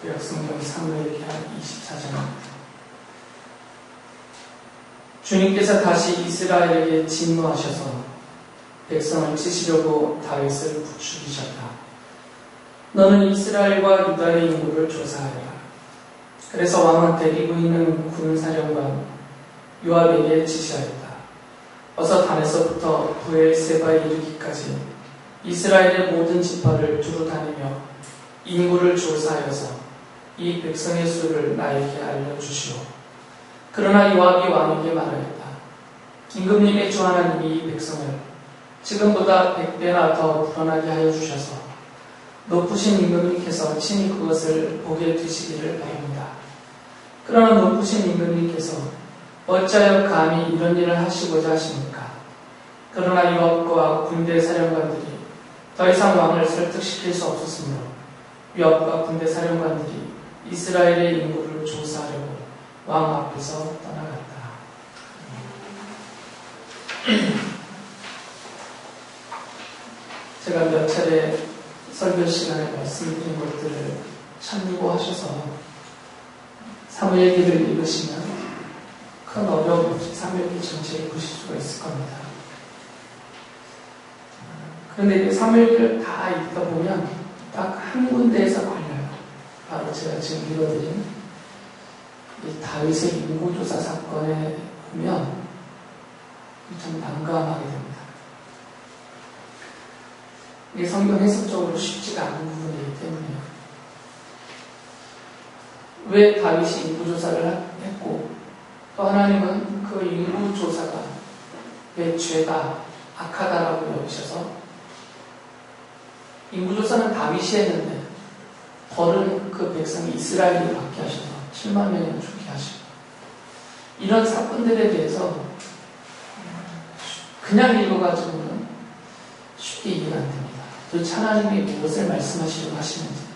구약성경 사무엘기하 24장입니다. 주님께서 다시 이스라엘에게 진노하셔서 백성을 치시려고 다윗을 부추기셨다. 너는 이스라엘과 유다의 인구를 조사하여라. 그래서 왕은 데리고 있는 군사령관 요압에게 지시하였다. 어서 단에서부터 브엘세바에 이르기까지 이스라엘의 모든 지파를 두루 다니며 인구를 조사하여서 이 백성의 수를 나에게 알려주시오. 그러나 요압이 왕에게 말하였다. 임금님의 주 하나님이 이 백성을 지금보다 100배나 더 불어나게 하여 주셔서 높으신 임금님께서 친히 그것을 보게 되시기를 바랍니다. 그러나 높으신 임금님께서 어찌하여 감히 이런 일을 하시고자 하십니까? 그러나 요압과 군대 사령관들이 더 이상 왕을 설득시킬 수 없었으므로 요압과 군대 사령관들이 이스라엘의 인구를 조사하려고 왕 앞에서 떠나갔다. 제가 몇 차례 설교 시간에 말씀드린 것들을 참고하셔서 사무엘기를 읽으시면 큰 어려움 없이 사무엘기 전체를 보실 수가 있을 겁니다. 그런데 사무엘기를 다 읽다 보면 딱 한 군데에서 걸려요. 바로 제가 지금 읽어드린 이 다윗의 인구조사 사건에 보면 참 난감하게 됩니다. 이게 성경 해석적으로 쉽지가 않은 부분이기 때문에요. 왜 다윗이 인구조사를 했고 또 하나님은 그 인구조사가 왜 죄다, 악하다라고 여기셔서 인구조사는 다윗이 했는데 벌은 그 백성이 이스라엘이 받게 하셔서 7만 명이나 죽게 하시고 이런 사건들에 대해서 그냥 읽어가지고는 쉽게 이해가 안 됩니다. 도대체 하나님이 무엇을 말씀하시려고 하시는지.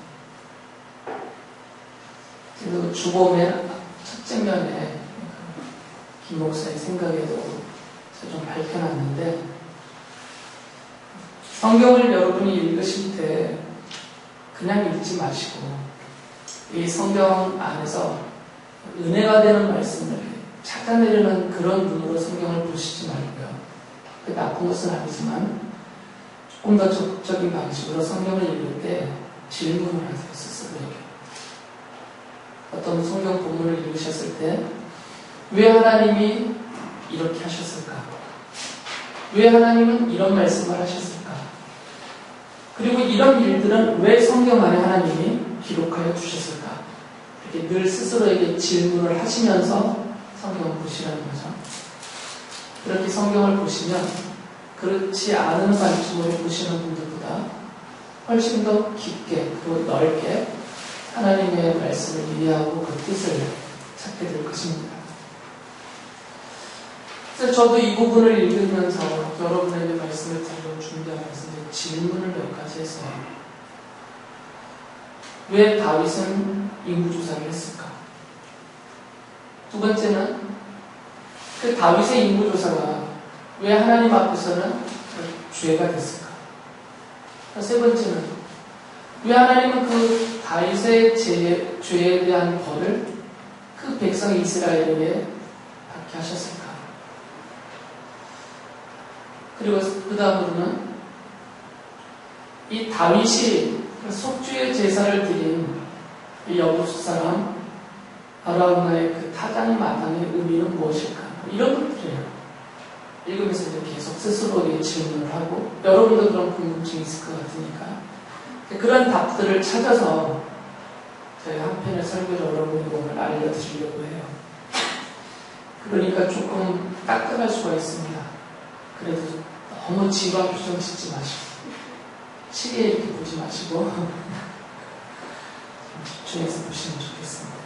그리고 주보의 첫째 면에 김 목사의 생각에도 제가 좀 밝혀놨는데 성경을 여러분이 읽으실 때 그냥 읽지 마시고 이 성경 안에서 은혜가 되는 말씀을 찾아내려는 그런 눈으로 성경을 보시지 말고요. 그 나쁜 것은 아니지만 조금 더 적극적인 방식으로 성경을 읽을 때 질문을 하세요. 스스로에게. 어떤 성경 본문을 읽으셨을 때 왜 하나님이 이렇게 하셨을까? 왜 하나님은 이런 말씀을 하셨을까? 그리고 이런 일들은 왜 성경 안에 하나님이 기록하여 주셨을까? 이렇게 늘 스스로에게 질문을 하시면서 성경을 보시라는 거죠. 그렇게 성경을 보시면 그렇지 않은 관점으로 보시는 분들보다 훨씬 더 깊게 그리고 넓게 하나님의 말씀을 이해하고 그 뜻을 찾게 될 것입니다. 그래서 저도 이 부분을 읽으면서 여러분에게 말씀을 드리고 준비하면서 질문을 몇 가지 했어요. 왜 다윗은 인구조사를 했을까? 두 번째는 그 다윗의 인구조사가 왜 하나님 앞에서는 죄가 됐을까? 세 번째는 왜 하나님은 그 다윗의 죄에 대한 벌을 그 백성 이스라엘에게 받게 하셨을까? 그리고 그 다음으로는 이 다윗이 속죄의 제사를 드린 이 여부수 사람 아라우나의 그 타당 마당의 의미는 무엇일까? 이런 것들이에요. 읽으면서 이제 계속 스스로에게 질문을 하고 여러분도 그런 궁금증이 있을 것 같으니까 그런 답들을 찾아서 제가 한 편의 설교를 여러분에게 오늘 알려드리려고 해요. 그러니까 조금 딱딱할 수가 있습니다. 그래도 너무 지루한 표정 짓지 마시고 시계 이렇게 보지 마시고 집중해서 보시면 좋겠습니다.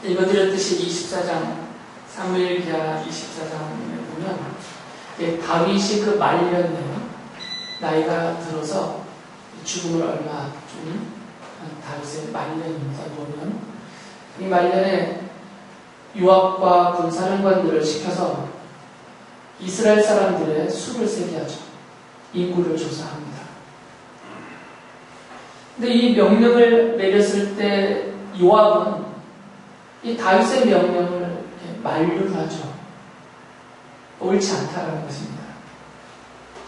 읽어드렸듯이 24장 사무엘기하 24장에 보면 다윗이 그 말년에 나이가 들어서 죽음을 얼마 좀 다윗의 말년입니다. 보면 이 말년에 요압과 군사령관들을 시켜서 이스라엘 사람들의 수를 세게 하죠. 인구를 조사합니다. 근데 이 명령을 내렸을 때 요압은 이 다윗의 명령을 이렇게 만류를 하죠. 옳지 않다라는 것입니다.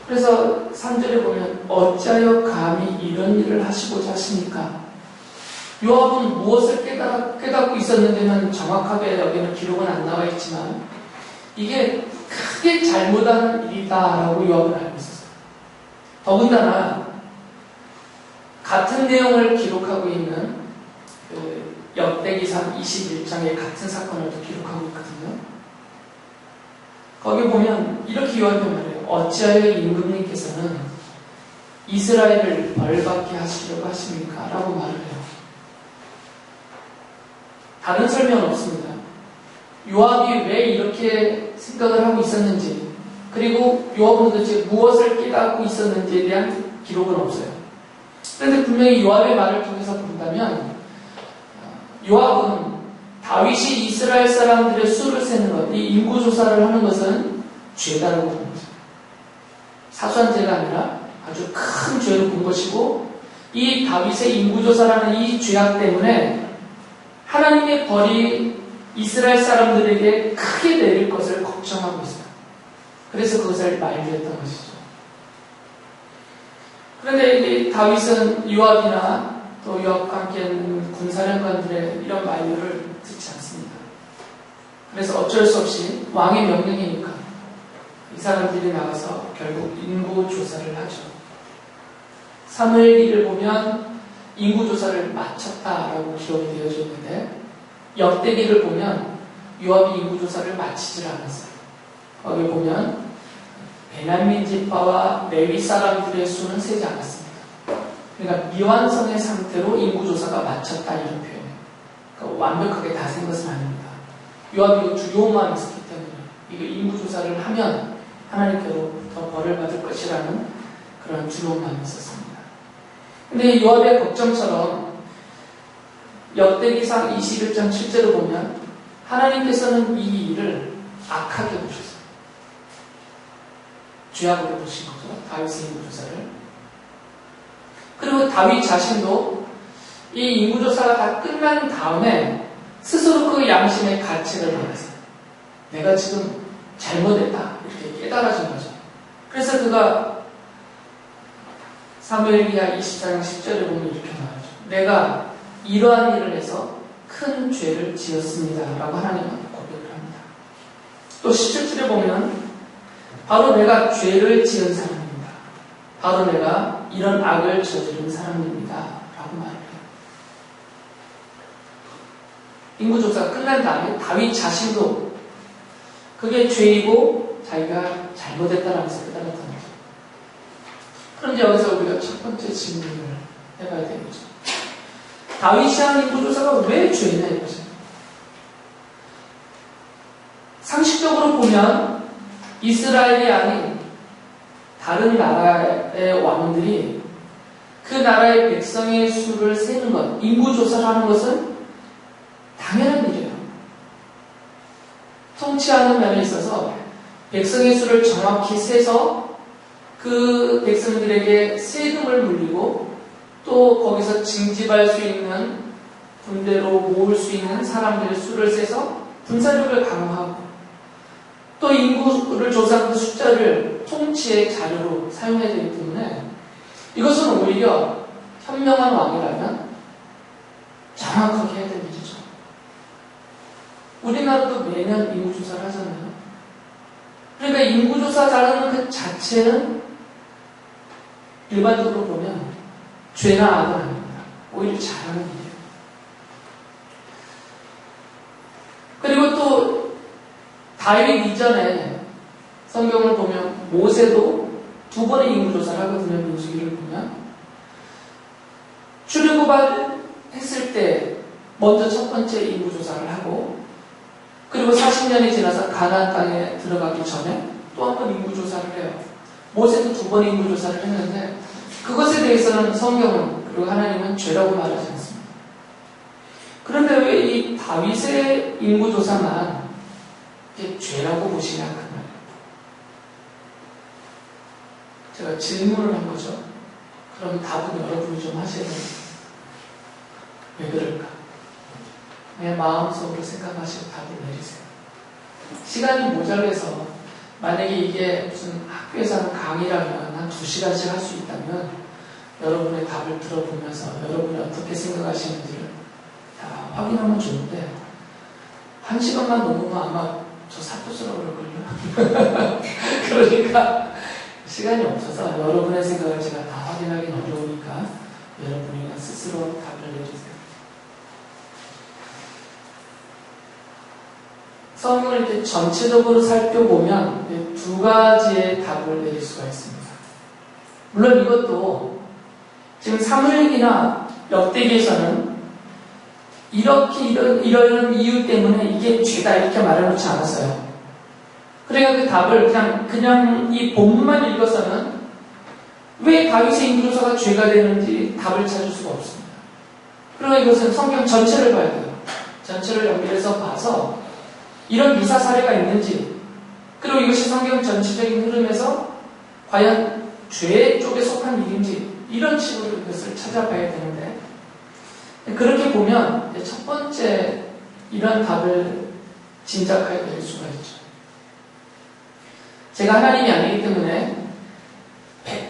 그래서 3절에 보면 어찌하여 감히 이런 일을 하시고자 하십니까? 요압은 무엇을 깨닫고 있었는지는 정확하게 여기는 기록은 안 나와 있지만 이게 크게 잘못한 일이다라고 요압은 알고 있었어요. 더군다나 같은 내용을 기록하고 있는 그 역대기상 21장의 같은 사건을 또 기록하고 있거든요. 거기 보면 이렇게 요압이 말해요. 어찌하여 임금님께서는 이스라엘을 벌받게 하시려고 하십니까? 라고 말을 해요. 다른 설명은 없습니다. 요압이 왜 이렇게 생각을 하고 있었는지, 그리고 요압은 도대체 무엇을 깨닫고 있었는지에 대한 기록은 없어요. 그런데 분명히 요압의 말을 통해서 본다면 요압은 다윗이 이스라엘 사람들의 수를 세는 것, 이 인구조사를 하는 것은 죄다라고 보는 거죠. 사소한 죄가 아니라 아주 큰 죄를 본 것이고, 이 다윗의 인구조사라는 이 죄악 때문에 하나님의 벌이 이스라엘 사람들에게 크게 내릴 것을 걱정하고 있어요. 그래서 그것을 만류했던 것이죠. 그런데 이 다윗은 요압이나 또 요압과 함께하는 군사령관들의 이런 만류를 듣지 않습니다. 그래서 어쩔 수 없이 왕의 명령이니까 이 사람들이 나가서 결국 인구조사를 하죠. 사무엘기를 보면 인구조사를 마쳤다라고 기록이 되어져 있는데, 역대기를 보면 요압이 인구조사를 마치질 않았어요. 거기 보면 베냐민 지파와 레위 사람들의 수는 세지 않았습니다. 그러니까 미완성의 상태로 인구조사가 마쳤다, 이런 표현이에요. 그러니까 완벽하게 다 센 것은 아닙니다. 요압이 두려움만 있었기 때문에 이거 인구조사를 하면 하나님께로부터 벌을 받을 것이라는 그런 두려움만 있었습니다. 근데 요압의 걱정처럼 역대기상 21장 7절을 보면 하나님께서는 이 일을 악하게 보셨어요. 죄악으로 보신 거죠. 다윗의 인구조사를. 그리고 다윗 자신도 이 인구조사가 다 끝난 다음에 스스로 그 양심의 가책을 받았어요. 내가 지금 잘못했다, 이렇게 깨달아진 거죠. 그래서 그가 사무엘기하 24장 10절에 보면 이렇게 나와요. 내가 이러한 일을 해서 큰 죄를 지었습니다 라고 하나님은 고백을 합니다. 또 17절에 보면 바로 내가 죄를 지은 사람입니다. 바로 내가 이런 악을 저지른 사람입니다 라고 말을 해요. 인구조사가 끝난 다음에 다윗 자신도 그게 죄이고 자기가 잘못했다라면서 깨달았던 거죠. 그런데 여기서 우리가 첫 번째 질문을 해봐야 되겠죠. 다윗이 한 인구조사가 왜 죄냐 이거죠. 상식적으로 보면 이스라엘이 아닌 다른 나라의 왕들이 그 나라의 백성의 수를 세는 것, 인구조사를 하는 것은 당연한 일이에요. 통치하는 면에 있어서 백성의 수를 정확히 세서 그 백성들에게 세금을 물리고 또 거기서 징집할 수 있는 군대로 모을 수 있는 사람들의 수를 세서 군사력을 강화하고 또 인구를 조사한 그 숫자를 통치의 자료로 사용해야 되기 때문에 이것은 오히려 현명한 왕이라면 정확하게 해야 되는 일이죠. 우리나라도 매년 인구조사를 하잖아요. 그러니까 인구조사 잘하는 그 자체는 일반적으로 보면 죄나 악은 아닙니다. 오히려 잘하는 일이에요. 그리고 또 다윗 이전에 성경을 보면 모세도 2번의 인구조사를 하거든요. 민수기를 보면 출애굽을 했을 때 먼저 첫 번째 인구조사를 하고 그리고 40년이 지나서 가나안 땅에 들어가기 전에 또 한 번 인구조사를 해요. 모세도 2번 인구조사를 했는데 그것에 대해서는 성경은 그리고 하나님은 죄라고 말하지 않습니다. 그런데 왜 이 다윗의 인구조사만 이게 죄라고 보시냐 그 말이에요. 제가 질문을 한 거죠. 그럼 답은 여러분이 좀 하셔야 됩니다. 왜 그럴까? 그냥 마음속으로 생각하시고 답을 내리세요. 시간이 모자라서 만약에 이게 무슨 학교에서 하는 강의라면 한 2시간씩 할 수 있다면 여러분의 답을 들어보면서 여러분이 어떻게 생각하시는지를 다 확인하면 좋은데 1시간만 넘으면 아마 저 사투스러워 그럴걸요. 그러니까 시간이 없어서 여러분의 생각을 제가 다 확인하기는 어려우니까 여러분이 스스로 답을 내주세요. 성경을 이렇게 전체적으로 살펴보면 2가지의 답을 내릴 수가 있습니다. 물론 이것도 지금 사무엘기나 역대기에서는 이렇게 이런 이유 때문에 이게 죄다 이렇게 말해놓지 않았어요. 그러니까 그 답을 그냥 이 본문만 읽어서는 왜 다윗의 인구조사가 죄가 되는지 답을 찾을 수가 없습니다. 그러나 이것은 성경 전체를 봐야 돼요. 전체를 연결해서 봐서 이런 미사 사례가 있는지, 그리고 이것이 성경 전체적인 흐름에서 과연 죄 쪽에 속한 일인지 이런 식으로 이것을 찾아봐야 되는데, 그렇게 보면 첫 번째 이런 답을 짐작하게 될 수가 있죠. 제가 하나님이 아니기 때문에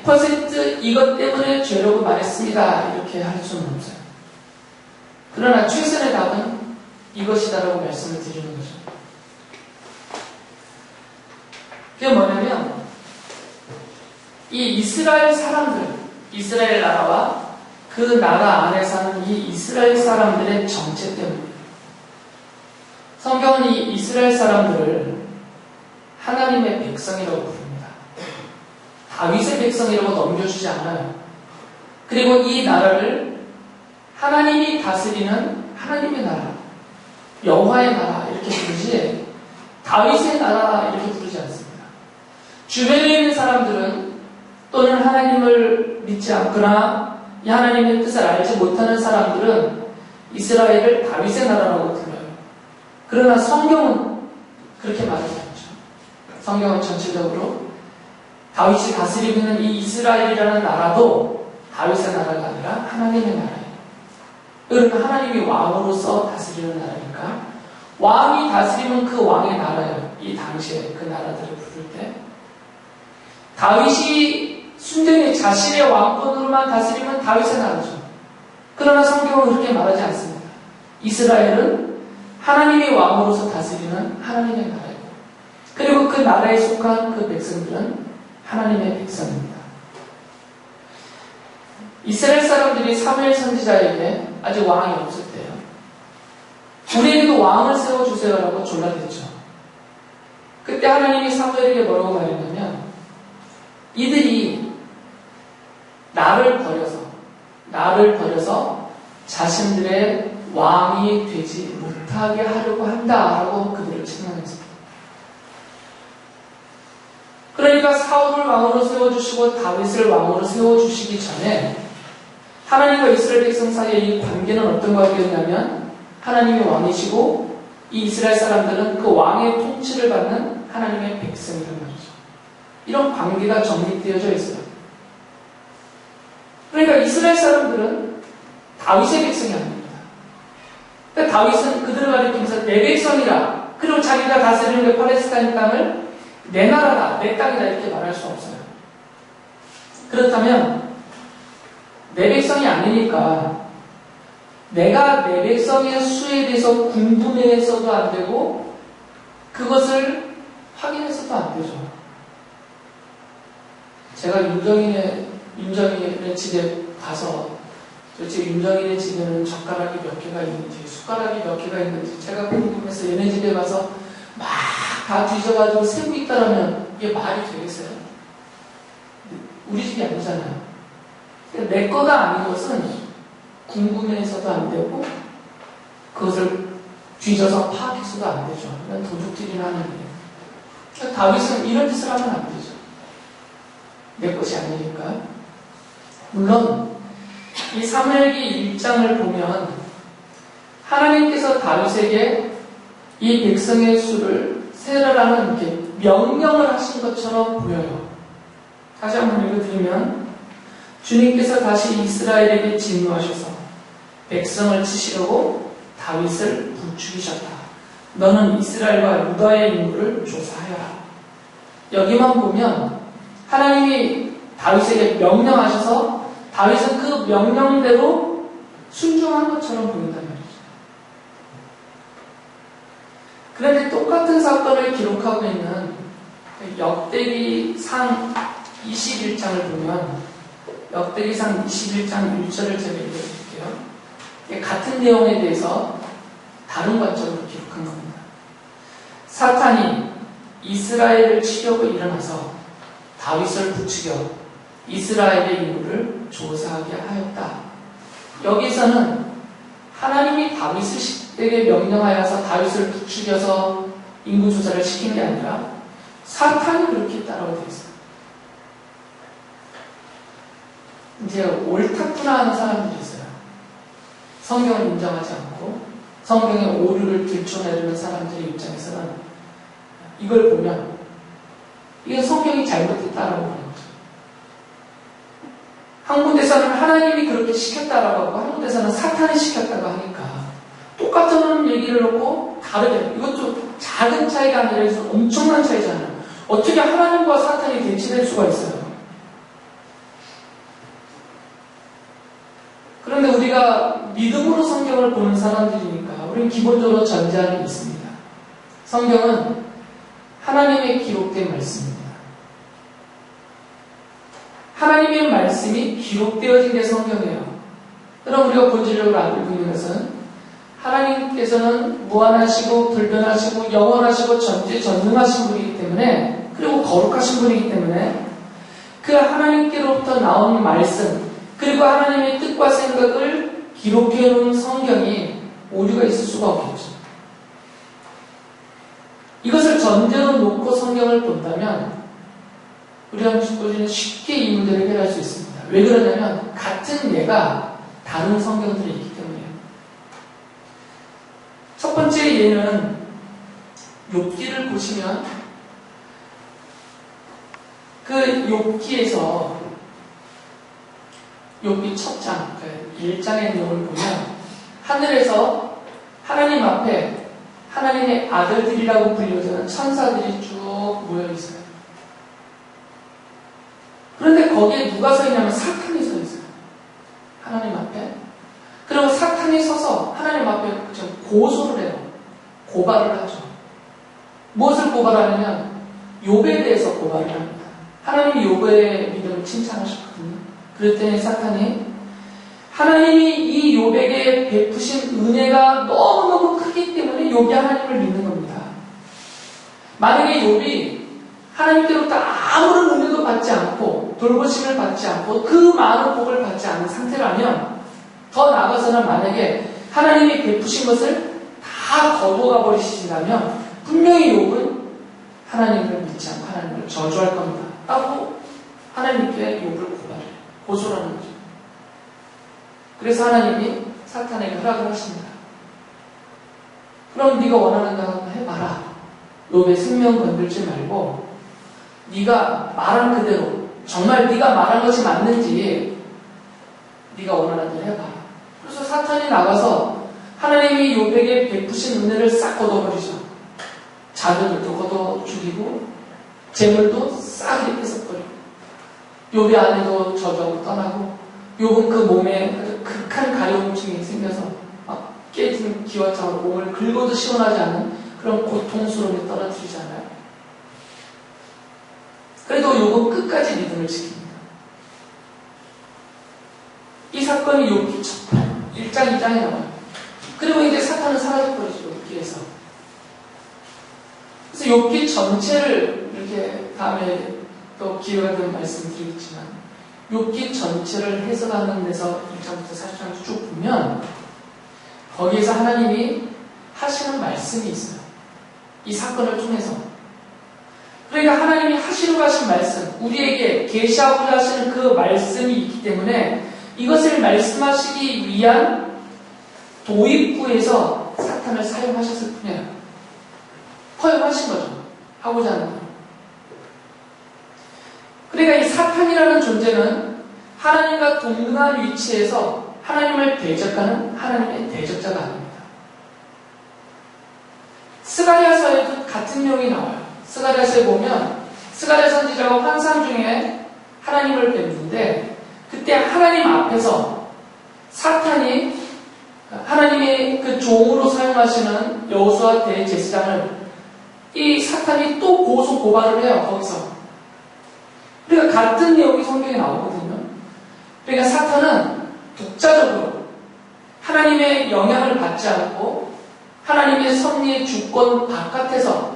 100% 이것 때문에 죄라고 말했습니다 이렇게 할 수는 없어요. 그러나 최선의 답은 이것이다라고 말씀을 드리는 거죠. 그게 뭐냐면 이 이스라엘 사람들, 이스라엘 나라와 그 나라 안에 사는 이 이스라엘 사람들의 정체 때문에 성경은 이 이스라엘 사람들을 하나님의 백성이라고 부릅니다. 다윗의 백성이라고 넘겨주지 않아요. 그리고 이 나라를 하나님이 다스리는 하나님의 나라, 여호와의 나라 이렇게 부르지 다윗의 나라 이렇게 부르지 않습니다. 주변에 있는 사람들은 또는 하나님을 믿지 않거나 이 하나님의 뜻을 알지 못하는 사람들은 이스라엘을 다윗의 나라라고 불러요. 그러나 성경은 그렇게 말하지 않죠. 성경은 전체적으로 다윗이 다스리고 있는 이 이스라엘이라는 나라도 다윗의 나라가 아니라 하나님의 나라예요. 그러니까 하나님이 왕으로서 다스리는 나라니까 왕이 다스리면 그 왕의 나라예요. 이 당시에 그 나라들을 부를 때 다윗이 순전히 자신의 왕권으로만 다스리면 다윗의 나라죠. 그러나 성경은 그렇게 말하지 않습니다. 이스라엘은 하나님의 왕으로서 다스리는 하나님의 나라예요. 그리고 그 나라에 속한 그 백성들은 하나님의 백성입니다. 이스라엘 사람들이 사무엘 선지자에게 아직 왕이 없을 때요. 우리에게도 왕을 세워주세요라고 졸라댔죠. 그때 하나님이 사무엘에게 뭐라고 말했냐면 이들이 나를 버려서 자신들의 왕이 되지 못하게 하려고 한다라고 그들을 책망했습니다. 그러니까 사울을 왕으로 세워주시고 다윗을 왕으로 세워주시기 전에 하나님과 이스라엘 백성 사이의 이 관계는 어떤 관계였냐면 하나님이 왕이시고 이 이스라엘 사람들은 그 왕의 통치를 받는 하나님의 백성이란 말이죠. 이런 관계가 정립되어져 있어요. 그러니까 이스라엘 사람들은 다윗의 백성이 아닙니다. 그러니까 다윗은 그들을 가리키면서 내 백성이라, 그리고 자기가 다스리는 그 팔레스타인 땅을 내 나라다, 내 땅이다 이렇게 말할 수 없어요. 그렇다면 내 백성이 아니니까 내가 내 백성의 수에 대해서 궁금해서도 안 되고 그것을 확인해서도 안 되죠. 제가 윤정인의 집에 가서 도대체 윤정인의 집에는 젓가락이 몇 개가 있는지 숟가락이 몇 개가 있는지 제가 궁금해서 얘네 집에 가서 막 다 뒤져가지고 세고 있다라면 이게 말이 되겠어요? 우리 집이 아니잖아요. 내 거가 아닌 것은 궁금해서도 안 되고 그것을 뒤져서 파악해서도 안 되죠. 그냥 도둑질이나 하는 일이에요. 그러니까 다윗은 이런 짓을 하면 안 되죠. 내 것이 아니니까. 물론 이 사무엘기 1장을 보면 하나님께서 다윗에게 이 백성의 수를 세라라는 이렇게 명령을 하신 것처럼 보여요. 다시 한번 읽어드리면 주님께서 다시 이스라엘에게 진노하셔서 백성을 치시려고 다윗을 부추기셨다. 너는 이스라엘과 유다의 인구를 조사하여라. 여기만 보면 하나님이 다윗에게 명령하셔서 다윗은 그 명령대로 순종한 것처럼 보인단 말이죠. 그런데 똑같은 사건을 기록하고 있는 역대기상 21장을 보면 역대기상 21장 1절을 제가 읽어드릴게요. 같은 내용에 대해서 다른 관점으로 기록한 겁니다. 사탄이 이스라엘을 치려고 일어나서 다윗을 부추겨 이스라엘의 인구를 조사하게 하였다. 여기서는 하나님이 다윗에게 명령하여서 다윗을 부추겨서 인구 조사를 시킨 게 아니라 사탄이 그렇게 했다라고 되어 있어요. 이제 옳다구나 하는 사람들이 있어요. 성경을 인정하지 않고 성경의 오류를 들춰내려는 사람들의 입장에서는 이걸 보면 이게 성경이 잘못됐다라고 하는 거죠. 한 군데서는 하나님이 그렇게 시켰다라고 하고 한 군데서는 사탄이 시켰다고 하니까 똑같은 얘기를 놓고 다르게, 이것도 작은 차이가 아니라 엄청난 차이잖아요. 어떻게 하나님과 사탄이 대치될 수가 있어요? 그런데 우리가 믿음으로 성경을 보는 사람들이니까 우리는 기본적으로 전제하는 게 있습니다. 성경은 하나님의 기록된 말씀입니다. 하나님의 말씀이 기록되어진 게 성경이에요. 그럼 우리가 본질적으로 알고 있는 것은 하나님께서는 무한하시고 불변하시고 영원하시고 전지전능하신 분이기 때문에, 그리고 거룩하신 분이기 때문에 그 하나님께로부터 나온 말씀, 그리고 하나님의 뜻과 생각을 기록해 놓은 성경이 오류가 있을 수가 없겠죠. 이것을 전제로 놓고 성경을 본다면 우리는 쉽게 이 문제를 해결할 수 있습니다. 왜 그러냐면 같은 예가 다른 성경들이 있기 때문이에요. 첫 번째 예는 욥기를 보시면 그 욥기에서 욥기 첫 장, 1장의 내용을 보면 하늘에서 하나님 앞에 하나님의 아들들이라고 불려지는 천사들이 쭉 모여 있어요. 그런데 거기에 누가 서 있냐면 사탄이 서 있어요. 하나님 앞에. 그리고 사탄이 서서 하나님 앞에 고소를 해요. 고발을 하죠. 무엇을 고발하냐면 욥에 대해서 고발을 합니다. 하나님이 욥의 믿음을 칭찬하셨거든요. 그랬더니 사탄이 하나님이 이 욥에게 베푸신 은혜가 너무너무 크기 때문에 욥이 하나님을 믿는 겁니다. 만약에 욥이 하나님께로부터 아무런 은혜도 받지 않고 돌보심을 받지 않고 그 많은 복을 받지 않은 상태라면, 더 나아가서는 만약에 하나님이 베푸신 것을 다 거두어가 버리신다면 분명히 욥은 하나님을 믿지 않고 하나님을 저주할 겁니다. 라고 하나님께 욥을 고발해요. 고소라는 거죠. 그래서 하나님이 사탄에게 허락을 하십니다. 그럼 네가 원하는 거 한번 해봐라. 욥의 생명 건들지 말고 네가 말한 그대로 정말 네가 말한 것이 맞는지 네가 원하는 대로 해봐. 그래서 사탄이 나가서 하나님이 욥에게 베푸신 은혜를 싹 걷어버리죠. 자녀들도 걷어 죽이고 재물도 싹 뺏어버리고 욥의 아내도 저주하고 떠나고 욥은 그 몸에 아주 극한 가려움증이 생겨서 막 깨진 기와장으로 몸을 긁어도 시원하지 않은 그런 고통스러움에 떨어뜨리잖아요. 그래도 욥은 끝까지 믿음을 지킵니다. 이 사건이 욥기 첫 1장, 2장에 나와요. 그리고 이제 사탄은 사라져버리죠. 욥기에서. 그래서 욥기 전체를 이렇게 다음에 또 기회가 되면 말씀드리겠지만 욥기 전체를 해석하는 데서 1장부터 4장까지 쭉 보면 거기에서 하나님이 하시는 말씀이 있어요. 이 사건을 통해서. 그러니까 하나님이 하시려고 하신 말씀, 우리에게 계시하고자 하시는 그 말씀이 있기 때문에 이것을 말씀하시기 위한 도입부에서 사탄을 사용하셨을 뿐이에요. 허용하신 거죠. 하고자 하는 거. 그러니까 이 사탄이라는 존재는 하나님과 동등한 위치에서 하나님을 대적하는 하나님의 대적자가 아닙니다. 스가랴서에도 같은 내용이 나와요. 스가랴서에 보면 스가랴 선지자가 환상 중에 하나님을 뵙는데 그때 하나님 앞에서 사탄이 하나님의 그 종으로 사용하시는 여호수아 대제사장을 이 사탄이 또 고소 고발을 해요. 거기서. 그러니까 같은 내용이 성경에 나오거든요. 그러니까 사탄은 독자적으로 하나님의 영향을 받지 않고 하나님의 섭리의 주권 바깥에서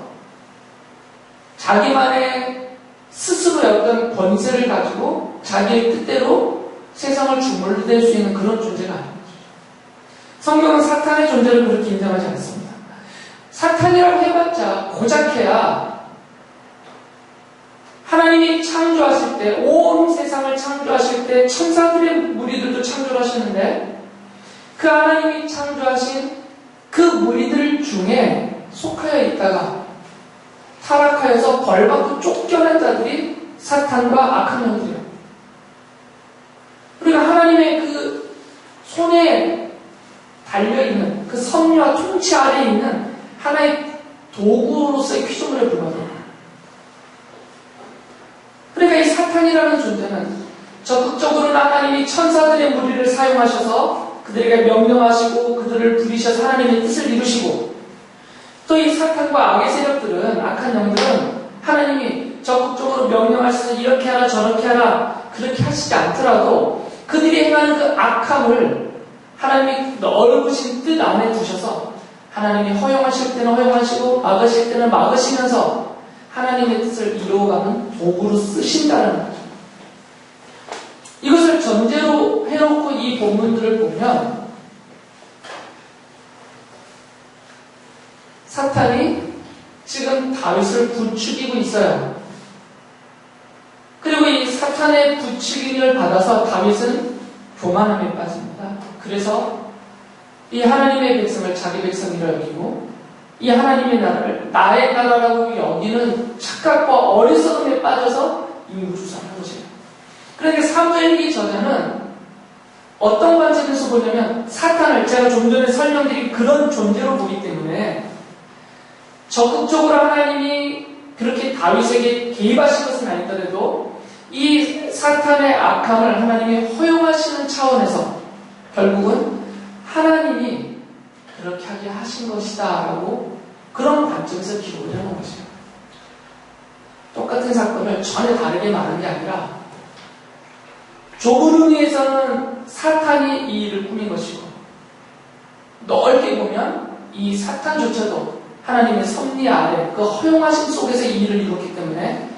자기만의 스스로의 어떤 권세를 가지고 자기의 뜻대로 세상을 주물러댈 수 있는 그런 존재가 아닙니다. 성경은 사탄의 존재를 그렇게 인정하지 않습니다. 사탄이라고 해봤자 고작해야 하나님이 창조하실 때, 온 세상을 창조하실 때 천사들의 무리들도 창조를 하셨는데 그 하나님이 창조하신 그 무리들 중에 속하여 있다가 타락하여서 벌받고 쫓겨난 자들이 사탄과 악한 영들이에요. 그러니까 하나님의 그 손에 달려있는 그 섭리와 통치 아래에 있는 하나의 도구로서의 피조물에 불과합니다. 그러니까 이 사탄이라는 존재는 적극적으로는 하나님이 천사들의 무리를 사용하셔서 그들에게 명령하시고 그들을 부리셔서 하나님의 뜻을 이루시고 또 이 사탄과 악의 세력들은 악한 영들은 하나님이 적극적으로 명령하셔서 이렇게 하라 저렇게 하라 그렇게 하시지 않더라도 그들이 행하는 그 악함을 하나님이 넓으신 뜻 안에 두셔서 하나님이 허용하실 때는 허용하시고 막으실 때는 막으시면서 하나님의 뜻을 이루어가는 도구로 쓰신다는 거죠. 이것을 전제로 해놓고 이 본문들을 보면 사탄이 지금 다윗을 부추기고 있어요. 그리고 이 사탄의 부추김을 받아서 다윗은 교만함에 빠집니다. 그래서 이 하나님의 백성을 자기 백성이라 여기고 이 하나님의 나라를 나의 나라라고 여기는 착각과 어리석음에 빠져서 인구주사를 한 것이에요. 그러니까 사무엘기 저자는 어떤 관점에서 보냐면 사탄을 제가 좀 전에 설명드린 그런 존재로 보기 때문에 적극적으로 하나님이 그렇게 다윗에게 개입하신 것은 아니더라도 이 사탄의 악함을 하나님이 허용하시는 차원에서 결국은 하나님이 그렇게 하게 하신 것이다 라고 그런 관점에서 기록을 해놓은 것이에요. 똑같은 사건을 전혀 다르게 말하는 게 아니라 좁은 의미에서는 사탄이 이 일을 꾸민 것이고 넓게 보면 이 사탄조차도 하나님의 섭리 아래 그 허용하심 속에서 이 일을 이뤘기 때문에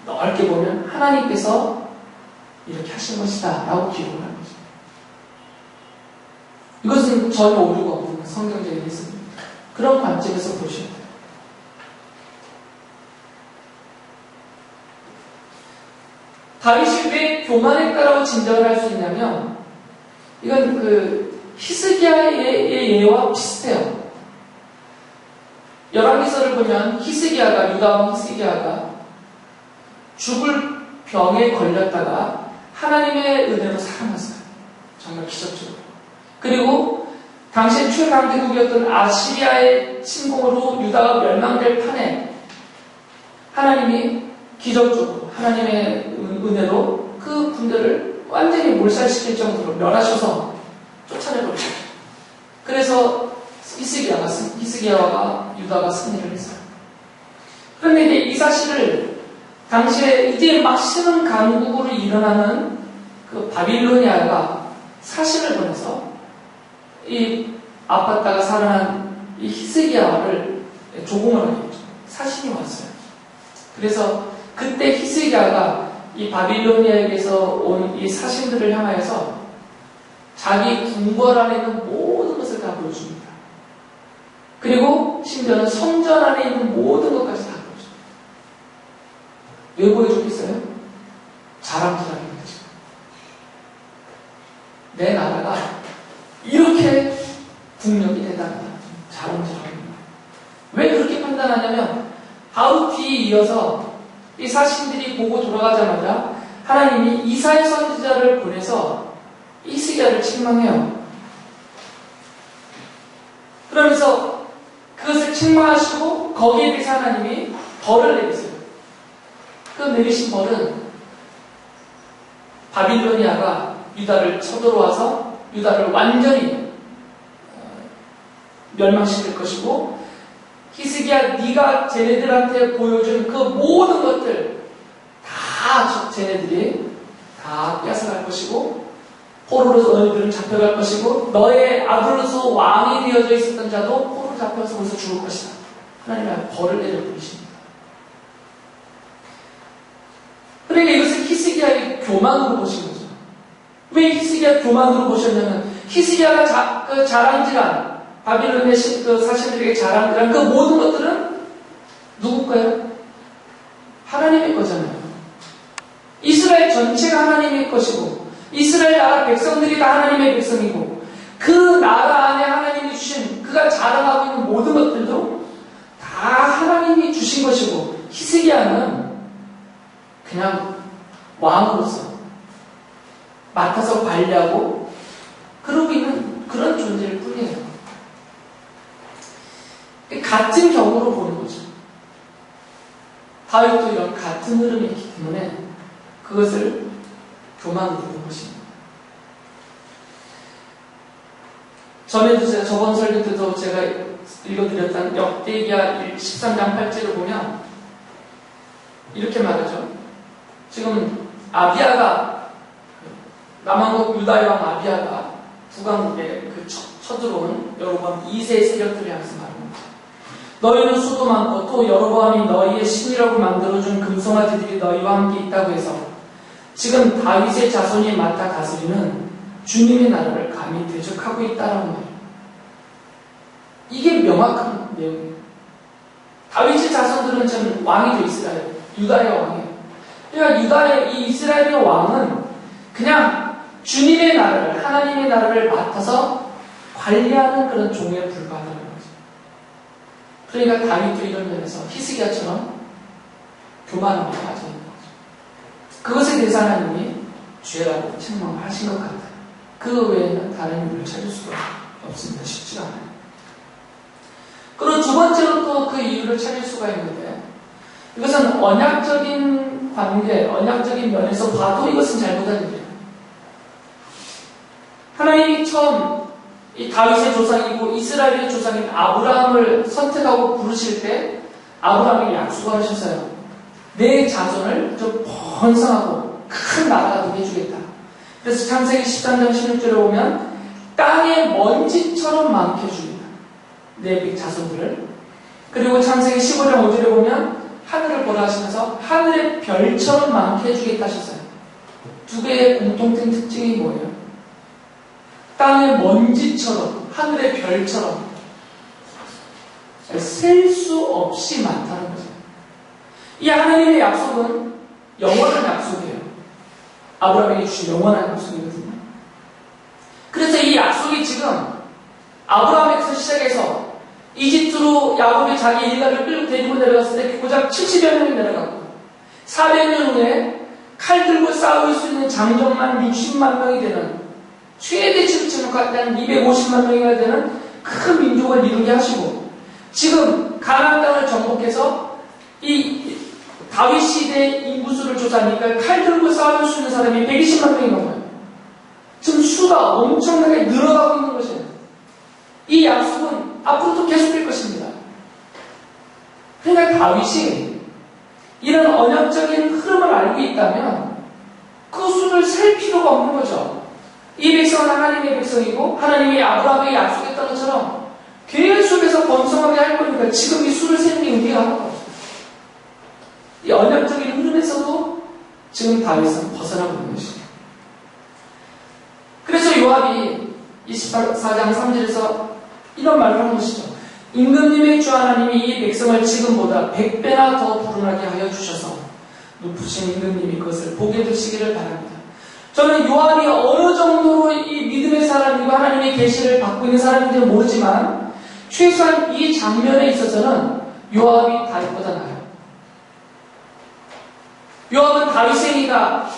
넓게 보면 하나님께서 이렇게 하신 것이다 라고 기록을 하는 거죠. 이것은 전혀 오류가 없는 성경적인 해석입니다. 그런 관점에서 보셔야 돼요. 다윗이 왜 교만했다라고 진정을 할 수 있냐면 이건 그 히스기야의 예와 비슷해요. 열왕기서를 보면 히스기야가 유다 왕 히스기야가 죽을 병에 걸렸다가 하나님의 은혜로 살아났어요. 정말 기적적으로. 그리고 당시 최강대국이었던 아시리아의 침공으로 유다가 멸망될 판에 하나님이 기적적으로 하나님의 은혜로 그 군대를 완전히 몰살시킬 정도로 멸하셔서 쫓아내버렸어요. 그래서 히스기야와 유다가 승리를 했어요. 그런데 이제 이 사실을 당시에 이제 막 신흥 강국으로 일어나는 그 바빌로니아가 사신을 보내서 이 아팠다가 살아난 이 히스기야를 조공을 하겠죠. 사신이 왔어요. 그래서 그때 히스기야가 이 바빌로니아에게서 온 이 사신들을 향하여서 자기 궁궐 안에 있는 모든 것을 다 보여줍니다. 그리고 심지어는 성전 안에 있는 모든 것까지 다 보여줍니다. 왜 보여줬겠어요? 자랑스러운 거죠. 내 나라가 이렇게 국력이 대단하다. 자랑스러운 왜 그렇게 판단하냐면 바로 뒤에 이어서 이 사신들이 보고 돌아가자마자 하나님이 이사야 선지자를 보내서 히스기야를 책망해요. 그러면서 그것을 책망하시고 거기에 대해서 하나님이 벌을 내리세요. 그 내리신 벌은 바빌로니아가 유다를 쳐들어와서 유다를 완전히 멸망시킬 것이고, 히스기야 네가 쟤네들한테 보여준 그 모든 것들 다 쟤네들이 다 뺏어갈 것이고, 포로로 너희들은 잡혀갈 것이고, 너의 아들로서 왕이 되어져 있었던 자도 포로로 잡혀서 거기서 죽을 것이다. 하나님의 벌을 내려 부리십니다. 그러니까 이것을 히스기야의 교만으로 보신 거죠. 왜 히스기야 교만으로 보셨냐면, 히스기야가 그 자랑질한 바빌론의 그 사신들에게 자랑질한 그 모든 것들은 누구일까요? 하나님의 거잖아요. 이스라엘 전체가 하나님의 것이고, 이스라엘 나라 백성들이 다 하나님의 백성이고, 그 나라 안에 하나님이 주신, 그가 자랑하고 있는 모든 것들도 다 하나님이 주신 것이고, 히스기야는 그냥 왕으로서 맡아서 관리하고 그러고 있는 그런 존재일 뿐이에요. 같은 경우로 보는 거죠. 다윗도 이런 같은 흐름이 있기 때문에 그것을 교만으로 보는 것입니다. 저번 설교 때도 제가 읽어드렸던 역대기야 13장 8절을 보면 이렇게 말하죠. 지금 아비야가, 남왕국 유다의 왕 아비야가 북왕국에 쳐들어온 여로보암 2세의 세력들을 향해서 말합니다. 너희는 수도 많고 또 여로보암이 너희의 신이라고 만들어준 금송아지들이 너희와 함께 있다고 해서 지금 다윗의 자손이 맡아 다스리는 주님의 나라를 감히 대적하고 있다라는 말이에요. 이게 명확한 내용이에요. 다윗의 자손들은 지금 왕이 되어 있어요. 유다의 왕이에요. 그러니까 유다의 이 이스라엘의 왕은 그냥 주님의 나라를, 하나님의 나라를 맡아서 관리하는 그런 종에 불과하다는 거죠. 그러니까 다윗도 이런 면에서 히스기야처럼 교만함에 빠져 있는 거죠. 그것에 대해서 하나님이 죄라고 책망을 하신 것 같아요. 그 외에는 다른 이유를 찾을 수가 없습니다. 쉽지가 않아요. 그리고 두 번째로 또 그 이유를 찾을 수가 있는데, 이것은 언약적인 관계, 언약적인 면에서 봐도 이것은 잘못한 일이에요. 하나님이 처음 이 다윗의 조상이고 이스라엘의 조상인 아브라함을 선택하고 부르실 때 아브라함에게 약속을 하셨어요. 내 자손을 좀 번성하고 큰 나라가 되게 해주겠다. 그래서 창세기 13장 16절에 보면 땅의 먼지처럼 많게 해줍니다. 내 자손들을. 그리고 창세기 15장 5절에 보면 하늘을 보라 하시면서 하늘의 별처럼 많게 해주겠다 하셨어요. 두 개의 공통된 특징이 뭐예요? 땅의 먼지처럼, 하늘의 별처럼 셀 수 없이 많다는 거죠. 이 하나님의 약속은 영원한 약속이에요. 아브라함에게 주신 영원한 약속이거든요. 그래서 이 약속이 지금 아브라함에게서 시작해서 이집트로 야곱이 자기 일가를 끌고 데리고 내려갔을 때 고작 70여 명이 내려갔고 400년 후에 칼 들고 싸울 수 있는 장정만 60만 명이 되는 최대 집중을 갖다 한 250만 명이나 되는 큰 민족을 이루게 하시고, 지금 가나안 땅을 정복해서 이 다윗 시대의 인구수를 조사하니까 칼 들고 싸울 수 있는 사람이 120만 명이 넘어요. 지금 수가 엄청나게 늘어가고 있는 것이에요. 이 약속은 앞으로도 계속될 것입니다. 그러니까 다윗이 이런 언약적인 흐름을 알고 있다면 그 수를 셀 필요가 없는 거죠. 이 백성은 하나님의 백성이고 하나님이 아브라함에게 약속했던 것처럼 계속해서 번성하게 할 거니까 지금 이 수를 세는 게 의미가 하나도 없어요. 이 언약적인 흐름에서도 지금 다윗은 벗어나고 있는 것이에요. 그래서 요압이 24장 3절에서 이런 말을 하는 것이죠. 임금님의 주 하나님이 이 백성을 지금보다 100배나 더 불운하게 하여 주셔서 높으신 임금님이 그것을 보게 되시기를 바랍니다. 저는 요압이 어느 정도로 이 믿음의 사람이고 하나님의 계시를 받고 있는 사람인지는 모르지만 최소한 이 장면에 있어서는 요압이 다윗보다 나아요. 요압은 다윗의 행위가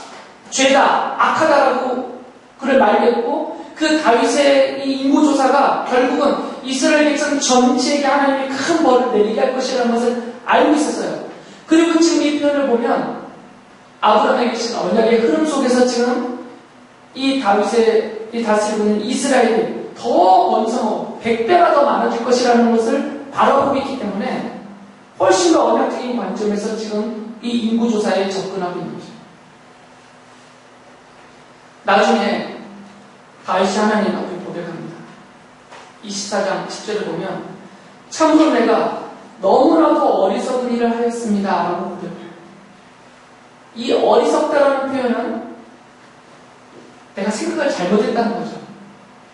죄다, 악하다라고 그를 말렸고 그 다윗의 이 인구조사가 결국은 이스라엘 백성 전체에게 하나님이 큰 벌을 내리게 할 것이라는 것을 알고 있었어요. 그리고 지금 이 표현을 보면 아브라함에게 계신 언약의 흐름 속에서 지금 이 다윗의 이 다스리고 있는 이스라엘이 더 번성하고 100배가 더 많아질 것이라는 것을 바라보고 있기 때문에 훨씬 더 언약적인 관점에서 지금 이 인구조사에 접근하고 있는 거죠. 나중에 다윗이 하나님 앞에 고백합니다. 24장 10절을 보면 참으로 내가 너무나도 어리석은 일을 하였습니다 라고 고백해요. 이 어리석다라는 표현은 내가 생각을 잘못했다는 거죠.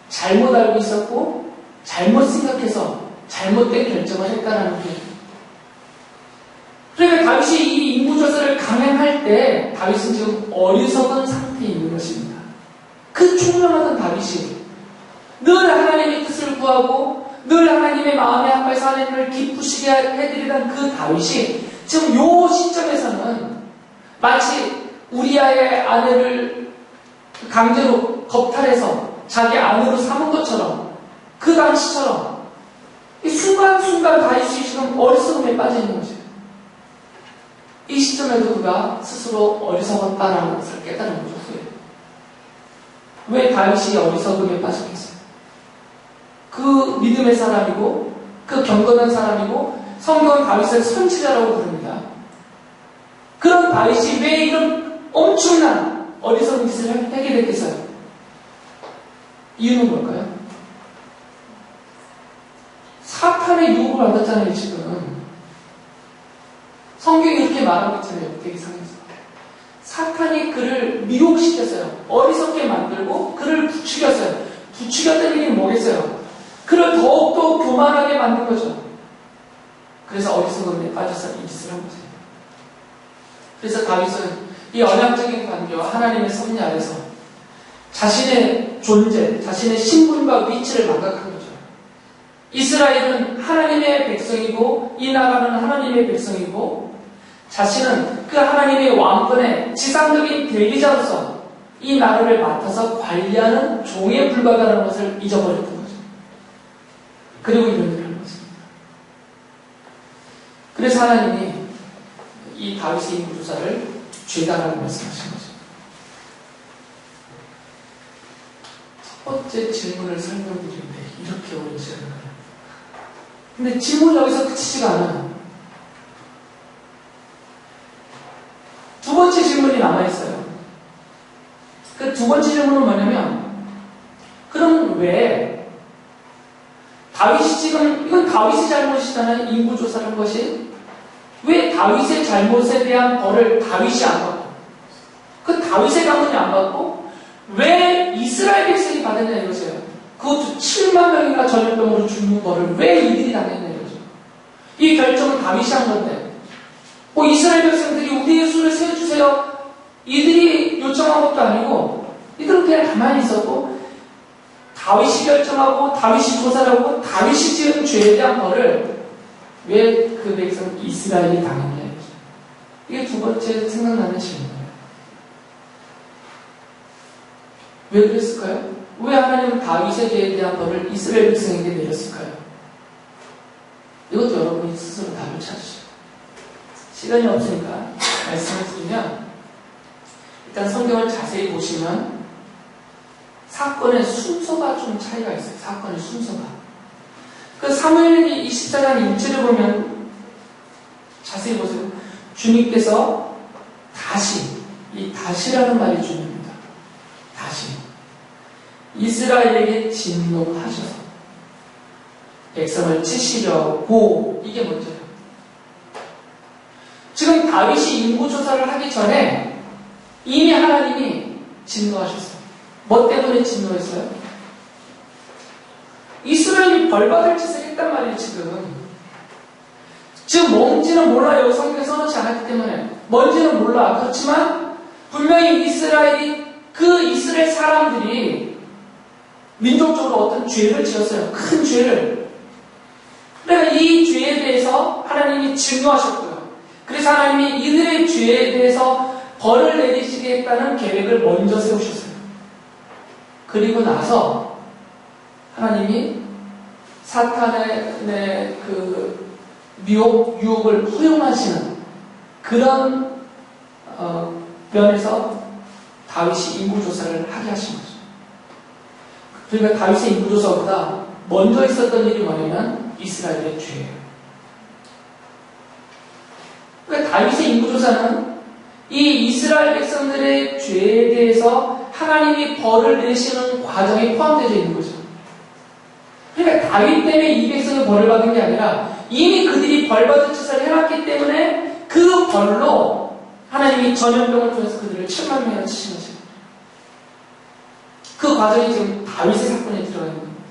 잘못 알고 있었고 잘못 생각해서 잘못된 결정을 했다는 표현. 그러니까 다윗이 이 인구조사를 강행할 때 다윗은 지금 어리석은 상태에 있는 것입니다. 그 총명하던 다윗이 늘 하나님의 뜻을 구하고 늘 하나님의 마음에 합해서 하나님을 기쁘시게 해드리던 그 다윗이 지금 요 시점에서는 마치 우리아의 아내를 강제로 겁탈해서 자기 아내로 삼은 것처럼 그 당시처럼 이 순간순간 다윗이 지금 어리석음에 빠져 있는 거죠. 이 시점에도 그가 스스로 어리석었다라는 것을 깨달은 거죠. 왜 다윗이 어리석음에 빠졌겠어요? 그 믿음의 사람이고 그 경건한 사람이고 성경은 다윗을 선지자라고 부릅니다. 그런 다윗이 왜 이런 엄청난 어리석은 짓을 하게 됐겠어요? 이유는 뭘까요? 사탄의 유혹을 받았잖아요. 지금 성경이 이렇게 말하고 있잖아요. 역대기상에서 사탄이 그를 미혹시켰어요. 어리석게 만들고 그를 부추겼어요. 부추겼다는 얘기는 뭐겠어요? 그를 더욱더 교만하게 만든 거죠. 그래서 어리석음에 빠져서 이 짓을 한 거죠. 그래서 다윗은 이 언약적인 관계와 하나님의 섭리 아래서 자신의 존재, 자신의 신분과 위치를 망각한 거죠. 이스라엘은 하나님의 백성이고 이 나라는 하나님의 백성이고 자신은 그 하나님의 왕권의 지상적인 대리자로서 이 나라를 맡아서 관리하는 종에 불과하다는 것을 잊어버렸던 거죠. 그리고 이런 일을 한 것입니다. 그래서 하나님이 이 다윗의 인구조사를 죄다라고 말씀하신 거죠. 첫 번째 질문을 설명드리는데 이렇게 어렵지 않아요. 근데 질문이 여기서 그치지가 않아요. 두 번째 질문이 남아있어요. 그 두 번째 질문은 뭐냐면, 그럼 왜 다윗이 지금, 이건 다윗의 잘못이잖아요. 인구조사를 한 것이. 왜 다윗의 잘못에 대한 벌을 다윗이 안 받고, 그 다윗의 가문이 안 받고, 왜 이스라엘 백성이 받았냐 이거죠. 그것도 7만 명이나 전염병으로 죽는 벌을 왜 이들이 당했냐 이거죠. 이 결정은 다윗이 한 건데, 이스라엘 백성들이 우리의 수를 세워주세요. 이들이 요청한 것도 아니고, 이들은 그냥 가만히 있었고, 다윗이 결정하고, 다윗이 조사하고, 다윗이 지은 죄에 대한 벌을 왜 그 백성 이스라엘이 당했냐 이거죠. 이게 두 번째 생각나는 질문이에요. 왜 그랬을까요? 왜 하나님은 다윗의 죄에 대한 벌을 이스라엘 백성에게 내렸을까요? 이것도 여러분이 스스로 답을 찾으시죠. 시간이 없으니까 말씀을 드리면, 일단 성경을 자세히 보시면 사건의 순서가 좀 차이가 있어요. 사건의 순서가. 그 사무엘기 24장 1절을 보면 자세히 보세요. 주님께서 이 다시라는 말이 중요합니다. 다시. 이스라엘에게 진노하셔서 백성을 치시려고, 이게 먼저예요. 지금 다윗이 인구조사를 하기 전에 이미 하나님이 진노하셨어요. 뭐 때문에 진노했어요? 이스라엘이 벌받을 짓을 했단 말이에요. 지금 뭔지는 몰라요. 성경에 써놓지 않았기 때문에. 뭔지는 몰라. 그렇지만 분명히 그 이스라엘 사람들이 민족적으로 어떤 죄를 지었어요. 큰 죄를. 그러니까 이 죄에 대해서 하나님이 진노하셨고요. 그래서 하나님이 이들의 죄에 대해서 벌을 내리시겠다는 계획을 먼저 세우셨어요. 그리고 나서 하나님이 사탄의 그 유혹을 허용하시는 그런 면에서 다윗이 인구조사를 하게 하신 거죠. 그러니까 다윗의 인구조사보다 먼저 있었던 일이 뭐냐면 이스라엘의 죄예요. 그러니까 다윗의 인구조사는 이 이스라엘 백성들의 죄에 대해서 하나님이 벌을 내시는 과정에 포함되어 있는 거죠. 그러니까 다윗 때문에 이 백성이 벌을 받은 게 아니라 이미 그들이 벌받은 짓을 해놨기 때문에 그 벌로 하나님이 전염병을 통해서 그들을 7만 명이나 치신 거죠. 그 과정이 지금 다윗의 사건에 들어가 있는 겁니다.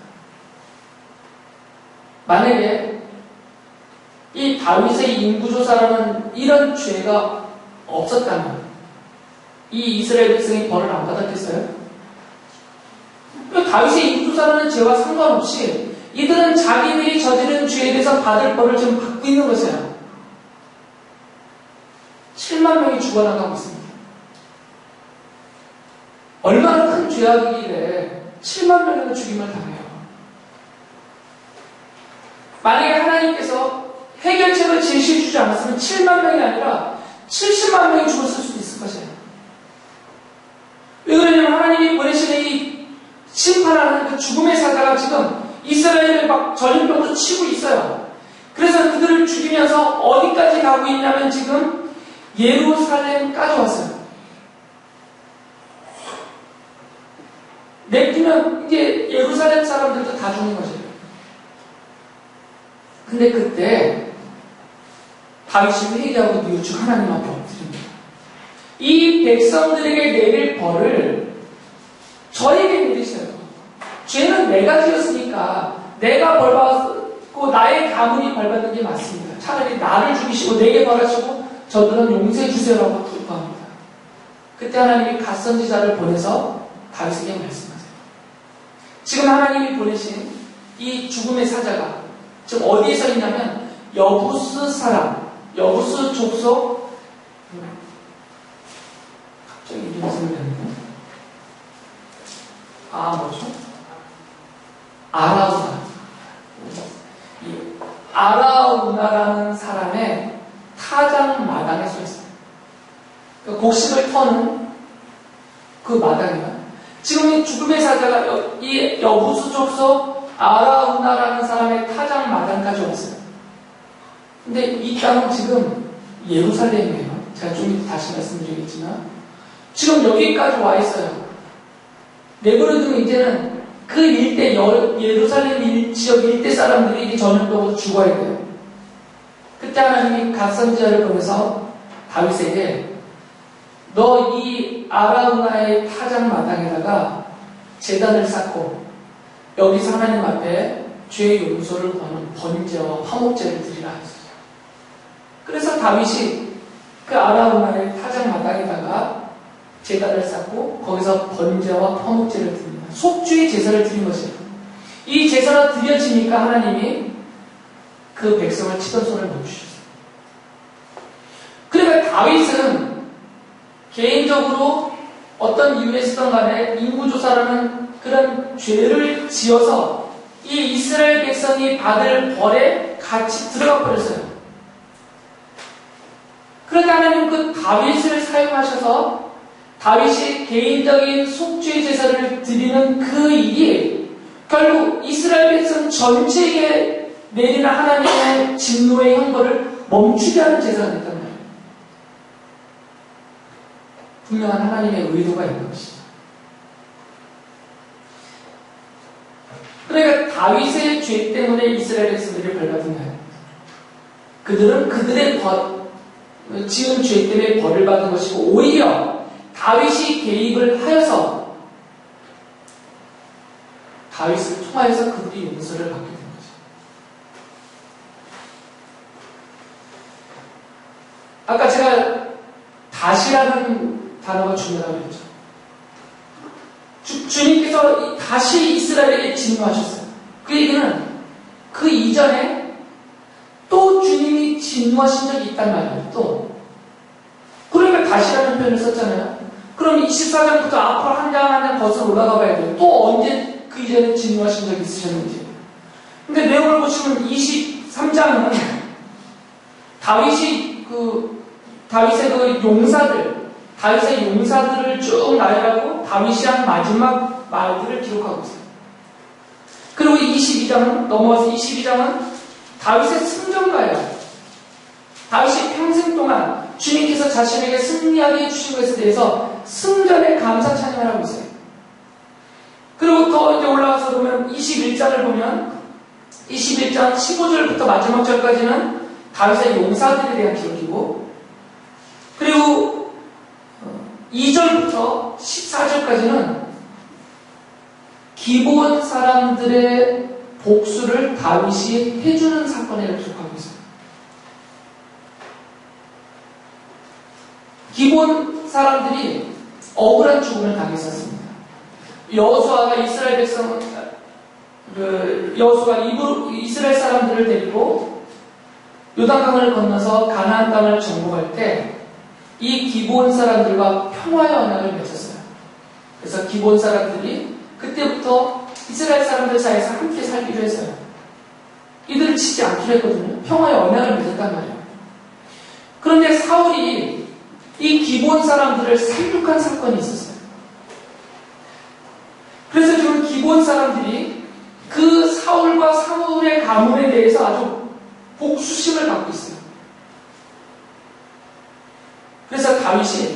만약에 이 다윗의 인구조사라는 이런 죄가 없었다면 이 이스라엘 백성이 벌을 안 받았겠어요? 다윗의 인구조사라는 죄와 상관없이 이들은 자기들이 저지른 죄에 대해서 받을 벌을 지금 받고 있는 것이에요. 7만 명이 죽어나가고 있습니다. 얼마나 큰 죄악이길래 7만 명이나 죽임을 당해요. 만약에 하나님께서 해결책을 제시해주지 않았으면 7만 명이 아니라 70만 명이 죽었을 수도 있을 것이에요. 왜 그러냐면 하나님이 보내시는 이 심판하는 그 죽음의 사자가 지금 이스라엘을 막 전염병으로 치고 있어요. 그래서 그들을 죽이면서 어디까지 가고 있냐면 지금 예루살렘까지 왔어요. 냅두면 이제 예루살렘 사람들도 다 죽는 거죠. 근데 그때 다윗이 회개하고 뉘우치고 하나님 앞에 엎드립니다. 이 백성들에게 내릴 벌을 저에게 내리셔요. 죄는 내가 지었으니까 내가 벌받고 나의 가문이 벌받는 게 맞습니다. 차라리 나를 죽이시고 내게 벌하시고 저들은 용서해 주세요라고 기도합니다. 그때 하나님이 갓선지자를 보내서 다윗에게 말씀하세요. 지금 하나님이 보내신 이 죽음의 사자가 지금 어디에 서 있냐면 여부스 사람, 여부스 족속 갑자기 이름이 생각나네요. 뭐죠? 아라우나. 이 아라우나라는 사람의 타작 마당에 서 있어요. 그러니까 곡식을 터는 그 마당이에요. 지금 이 죽음의 사자가 이 여부스 족속 아라우나라는 사람의 타작 마당까지 왔어요. 근데 이 땅은 지금 예루살렘이에요. 제가 좀 이따 다시 말씀드리겠지만 지금 여기까지 와 있어요. 내버려두면 이제는 그 일대 예루살렘 지역 일대 사람들이 이 전염병으로 죽어야 돼요. 그때 하나님이 갓선지자를 보내서 다윗에게 너 이 아라우나의 타작 마당에다가 제단을 쌓고 여기서 하나님 앞에 죄의 용서를 구하는 번제와 화목제를 드리라 했어요. 그래서 다윗이 그 아라우나의 타작 마당에다가 제단을 쌓고 거기서 번제와 화목제를 드립니다. 속죄의 제사를 드린 것이에요. 이 제사가 드려지니까 하나님이 그 백성을 치던 손을 멈추셨어요. 그러니까 다윗은 개인적으로 어떤 이유에 있었던 간에 인구조사라는 그런 죄를 지어서 이 이스라엘 백성이 받을 벌에 같이 들어가 버렸어요. 그런데 하나님 그 다윗을 사용하셔서 다윗이 개인적인 속죄 제사를 드리는 그 일이 결국 이스라엘 백성 전체에게 내리는 하나님의 진노의 형벌을 멈추게 하는 제사가 됐단 말이에요. 분명한 하나님의 의도가 있는 것이죠. 그러니까 다윗의 죄 때문에 이스라엘 백성들이 벌받은 거예요. 그들은 그들의 지은 죄 때문에 벌을 받은 것이고 오히려 다윗이 개입을 하여서 다윗을 통하여서 그들이 용서를 받게 된 거죠. 아까 제가 다시라는 단어가 중요하다고 했죠. 주님께서 다시 이스라엘에게 진노하셨어요. 그 얘기는 그 이전에 또 주님이 진노하신 적이 있단 말이에요. 또. 그러니까 다시라는 표현을 썼잖아요. 그럼 그럼 24장부터 앞으로 한 장 한 장 거슬러 올라가 봐야 돼요. 또 언제 그 이전에 진노하신 적이 있으셨는지. 근데 내용을 보시면 23장은 다윗의 그 용사들, 다윗의 용사들을 쭉 나열하고 다윗이 한 마지막 말들을 기록하고 있어요. 그리고 22장은, 넘어와서 22장은 다윗의 승전가예요. 다윗이 평생 동안 주님께서 자신에게 승리하게 해주신 것에 대해서 승전의 감사 찬양을 하고 있어요. 그리고 더 이제 올라가서 보면 21장을 보면 21장 15절부터 마지막 절까지는 다윗의 용사들에 대한 기록이고, 그리고 2절부터 14절까지는 기브온 사람들의 복수를 다윗이 해주는 사건을 기록하고 있어요. 기브온 사람들이 억울한 죽음을 당했었습니다. 여호수아가 이스라엘 백성, 여호수아가 이스라엘 사람들을 데리고 요단강을 건너서 가나안 땅을 정복할 때 이 기브온 사람들과 평화의 언약을 맺었어요. 그래서 기브온 사람들이 그때부터 이스라엘 사람들 사이에서 함께 살기로 했어요. 이들을 치지 않기로 했거든요. 평화의 언약을 맺었단 말이에요. 그런데 사울이 이 기브온 사람들을 살육한 사건이 있었어요. 그래서 지금 기브온 사람들이 그 사울과 사울의 가문에 대해서 아주 복수심을 갖고 있어요. 그래서 다윗이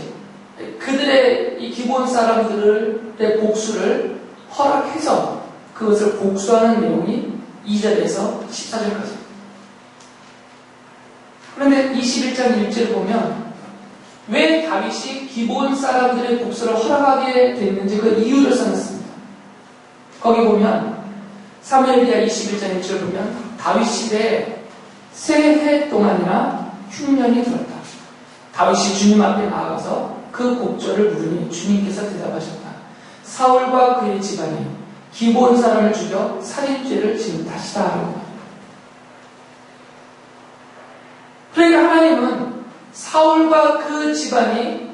그들의 이 기브온 사람들의 복수를 허락해서 그것을 복수하는 내용이 2절에서 14절까지. 그런데 21장 1절을 보면 왜 다윗이 기브온 사람들의 복수를 허락하게 됐는지 그 이유를 써놨습니다. 거기 보면 사무엘기하 21장 1절 보면 다윗 시대에 3해 동안이나 흉년이 들었다. 다윗이 주님 앞에 나아가서 그 곡절을 물으니 주님께서 대답하셨다. 사울과 그의 집안이 기브온 사람을 죽여 살인죄를 지은 탓이다 하고. 그러니까 하나님은 사울과 그 집안이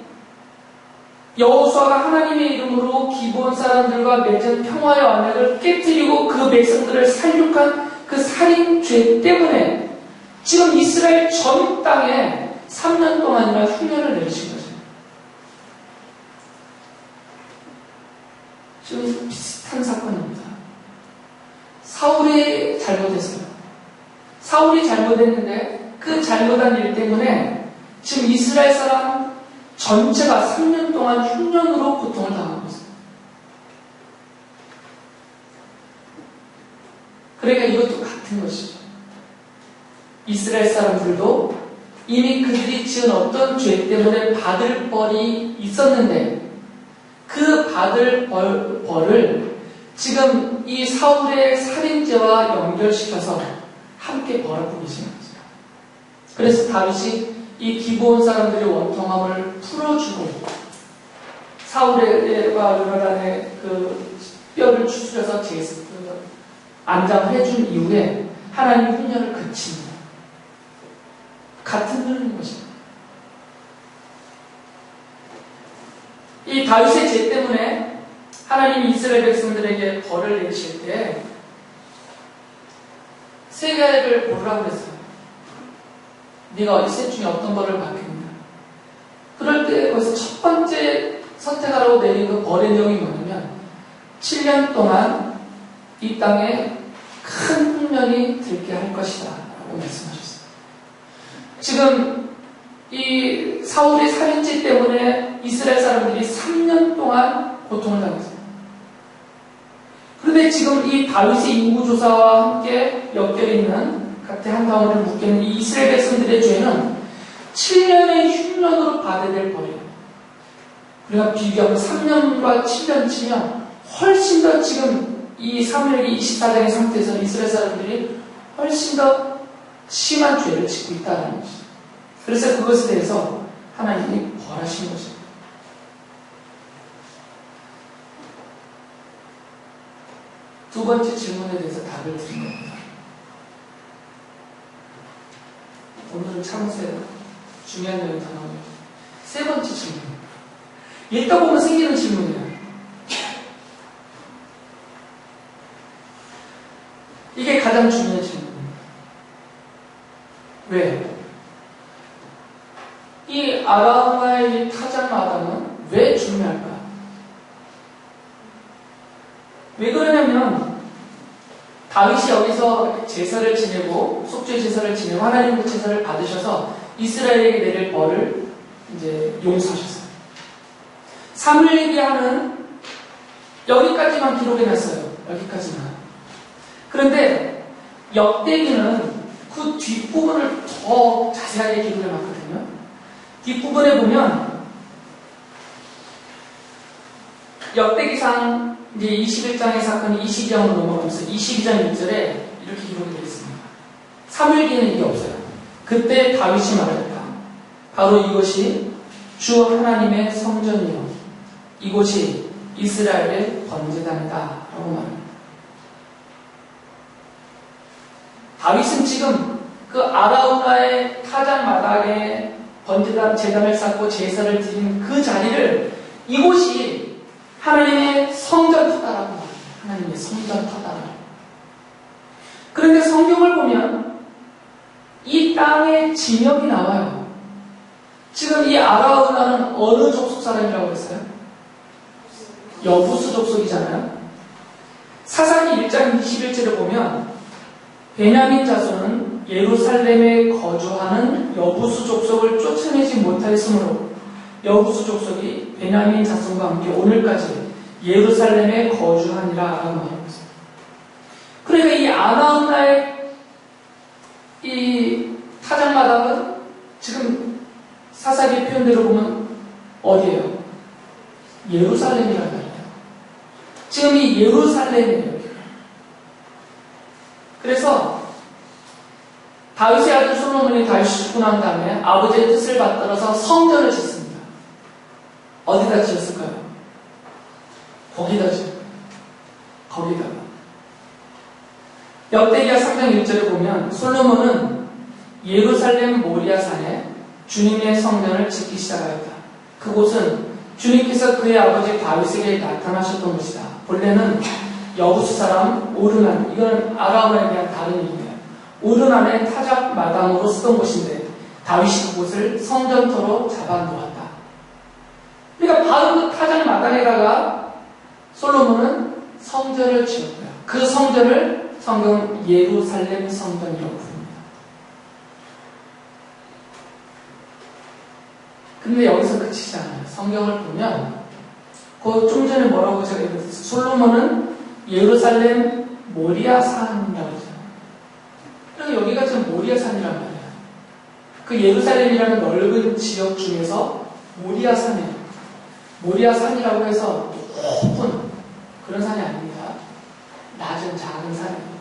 여호수아가 하나님의 이름으로 기브온 사람들과 맺은 평화의 언약을 깨뜨리고 그 백성들을 살육한 그 살인죄 때문에 지금 이스라엘 전 땅에 3년 동안이나 흉년을 내리신 거죠. 지금 비슷한 사건입니다. 사울이 잘못했어요. 사울이 잘못했는데 그 잘못한 일 때문에 지금 이스라엘 사람 전체가 3년 동안 흉년으로 고통을 당하고 있어요. 그러니까 이것도 같은 것이죠. 이스라엘 사람들도 이미 그들이 지은 어떤 죄 때문에 받을 벌이 있었는데 그 받을 벌을 지금 이 사울의 살인죄와 연결시켜서 함께 벌하고 계시는 거죠. 그래서 다윗이 이 기브온 사람들의 원통함을 풀어주고 사울과 요나단의 그 뼈를 추스려서 안장을 해준 이후에 하나님 흉년을 그칩니다. 같은 흐름인 것입니다. 이 다윗의 죄 때문에 하나님이 이스라엘 백성들에게 벌을 내리실 때 세 가지를 고르라고 했어요. 네가 이 셋 중에 어떤 벌을 받겠느냐. 그럴 때 거기서 첫 번째 선택하라고 내린 그 벌의 내용이 뭐냐면 7년 동안 이 땅에 큰 흉년이 들게 할 것이다 라고 말씀하셨어요. 지금 이 사울의 살인죄 때문에 이스라엘 사람들이 3년 동안 고통을 당했어요. 그런데 지금 이 다윗의 인구조사와 함께 엮여있는 각대 한 덩어리를 묶여있는 이 이스라엘 백성들의 죄는 7년의 흉년으로 받아야 될 벌이에요. 우리가 비교하면 3년과 7년 치면 훨씬 더 지금 이 사무엘기 24장의 상태에서 이스라엘 사람들이 훨씬 더 심한 죄를 짓고 있다는 것이죠. 그래서 그것에 대해서 하나님이 벌하신 것입니다. 두 번째 질문에 대해서 답을 드린 겁니다. 오늘은 참으세요. 중요한 내용이 더 나오네요. 세 번째 질문. 읽다 보면 생기는 질문이에요. 이게 가장 중요한 질문입니다. 왜? 이 아라우나의 타작 마당은 왜 중요할까? 왜 그러냐면 다윗이 여기서 제사를 지내고 속죄 제사를 지내고 하나님의 제사를 받으셔서 이스라엘에게 내릴 벌을 이제 용서하셨어요. 사무엘기하는 여기까지만 기록해놨어요. 여기까지만. 그런데 역대기는 그 뒷부분을 더 자세하게 기록해놨거든요. 뒷부분에 보면 역대기상 이제 21장의 사건이 22장으로 넘어가면서 22장 1절에 이렇게 기록이 되어 있습니다. 사무엘기에는 이게 없어요. 그때 다윗이 말했다. 바로 이것이 주 하나님의 성전이요 이곳이 이스라엘의 번제단이다 라고 말합니다. 다윗은 지금 그 아라우나의 타작 마당에 번제단 제단을 쌓고 제사를 드린 그 자리를 이곳이 하나님의 성전터다라고 말합니다. 하나님의 성전터다. 그런데 성경을 보면 이 땅의 지명이 나와요. 지금 이 아라우나는 어느 족속 사람이라고 했어요? 여부수 족속이잖아요. 사사기 1장 21절을 보면 베냐민 자손은 예루살렘에 거주하는 여부수 족속을 쫓아내지 못하였으므로 여부수 족속이 베냐민 자손과 함께 오늘까지 예루살렘에 거주하니라 라고 말하고 있습니다. 그러니까 이 아라우나의 이 타작마당은 지금 사사기 표현대로 보면 어디예요? 예루살렘이라는 말이에요. 지금 이 예루살렘이에요. 그래서 다윗의 아들 솔로몬이 다윗이 죽고 난 다음에 아버지의 뜻을 받들어서 성전을 짓습니다. 어디다 지었을까요? 거기다 지었어요. 거기다가. 역대기하 3장 1절에 보면 솔로몬은 예루살렘 모리아산에 주님의 성전을 짓기 시작하였다. 그곳은 주님께서 그의 아버지 다윗에게 나타나셨던 곳이다. 본래는 여부수 사람 오르난, 이건 아라우나에 대한 다른 얘기입니다. 오르난의 타작 마당으로 쓰던 곳인데 다윗이 그곳을 성전터로 잡아놓았다. 그러니까 바로 그 타작 마당에다가 솔로몬은 성전을 지었고요. 그 성전을 성경 예루살렘 성전이라고 부릅니다. 근데 여기서 그치지 않아요. 성경을 보면 그 좀 전에 뭐라고 제가 얘기했어요. 솔로몬은 예루살렘 모리아산이라고 했어요. 그래서 여기가 지금 모리아산이란 말이에요. 그 예루살렘이라는 넓은 지역 중에서 모리아산이에요. 모리아산이라고 해서 높은 그런 산이 아닙니다. 낮은 작은 산이에요.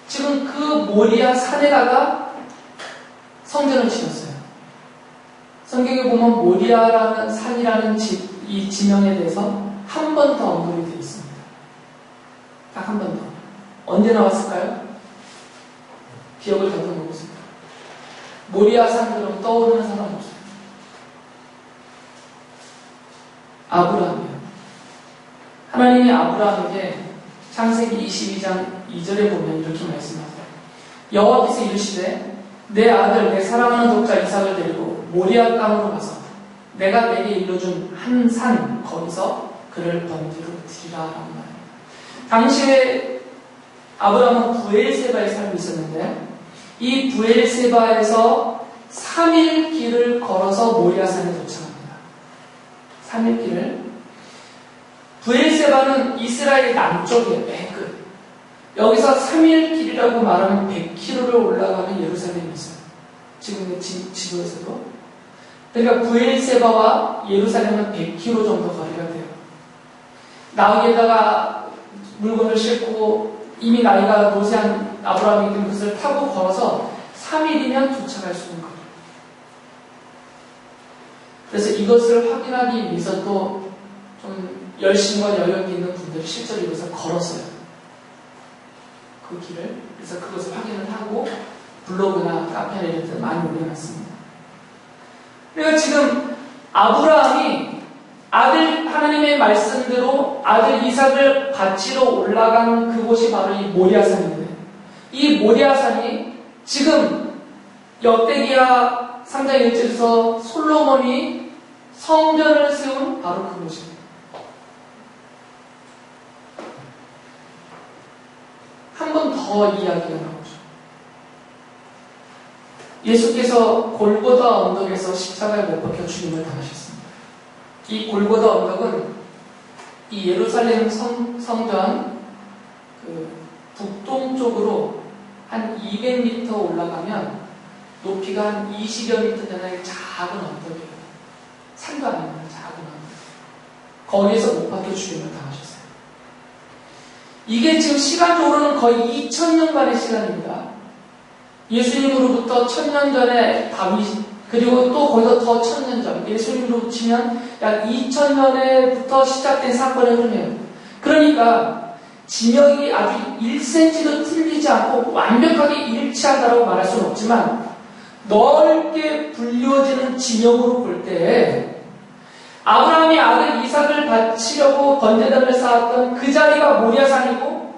지금 그 모리아산에다가 성전을 지었어요. 성경에 보면 모리아라는 산이라는 이 지명에 대해서 한 번 더 언급이 되어 있습니다. 딱 한 번 더. 언제 나왔을까요? 기억을 다듬어 보세요. 모리아 산으로 떠오르는 사람 없어요. 아브라함이에요. 하나님이 아브라함에게 창세기 22장 2절에 보면 이렇게 말씀하세요. 여호와께서 이르시되 내 아들 내 사랑하는 독자 이삭을 데리고 모리아 땅으로 가서 내가 내게 일러준 한 산 거기서 그를 번제로 드리라 라고 말합니다. 당시에 아브라함은 부엘세바에 살고 있었는데 이 부엘세바에서 3일 길을 걸어서 모리아산에 도착합니다. 3일 길을. 부엘세바는 이스라엘 남쪽이에요. 맨 끝. 여기서 3일 길이라고 말하면 100km를 올라가는 예루살렘이 있어요. 지금의 지도에서도. 그러니까 부엘세바와 예루살렘은 100km 정도 거리가 돼요. 나귀에다가 물건을 싣고 이미 나이가 노쇠한 아브라함이 된 것을 타고 걸어서 3일이면 도착할 수 있는 거예요. 그래서 이것을 확인하기 위해서 또 좀 열심과 여력이 있는 분들이 실제로 이것을 걸었어요. 그 길을. 그래서 그것을 확인을 하고 블로그나 카페나 이런 데 많이 올려놨습니다. 그러니까 지금 아브라함이 아들 하나님의 말씀대로 아들 이삭을 바치러 올라간 그곳이 바로 이 모리아산인데, 이 모리아산이 지금 역대기야 3장 1절에서 솔로몬이 성전을 세운 바로 그곳입니다. 한 번 더 이야기가 나오죠. 예수께서 골고다 언덕에서 십자가에 못 박혀 죽임을 당하셨습니다. 이 골고다 언덕은 이 예루살렘 성전 북동쪽으로 한 200m 올라가면 높이가 한 20여 미터 되는 작은 언덕이에요. 산도 아닙니다. 작은 언덕. 거기에서 못 박혀 죽임을 당하셨어요. 이게 지금 시간적으로는 거의 2000년간의 시간입니다. 예수님으로부터 1000년 전에 다윗, 그리고 또 거기서 더 1000년 전, 예수님으로 치면 약 2000년에부터 시작된 사건의 흐름이에요. 그러니까 진영이 아주 1cm도 틀리지 않고 완벽하게 일치하다고 말할 수는 없지만 넓게 불려지는 진영으로 볼 때 아브라함이 아들 이삭을 바치려고 번제단을 쌓았던 그 자리가 모리아산이고,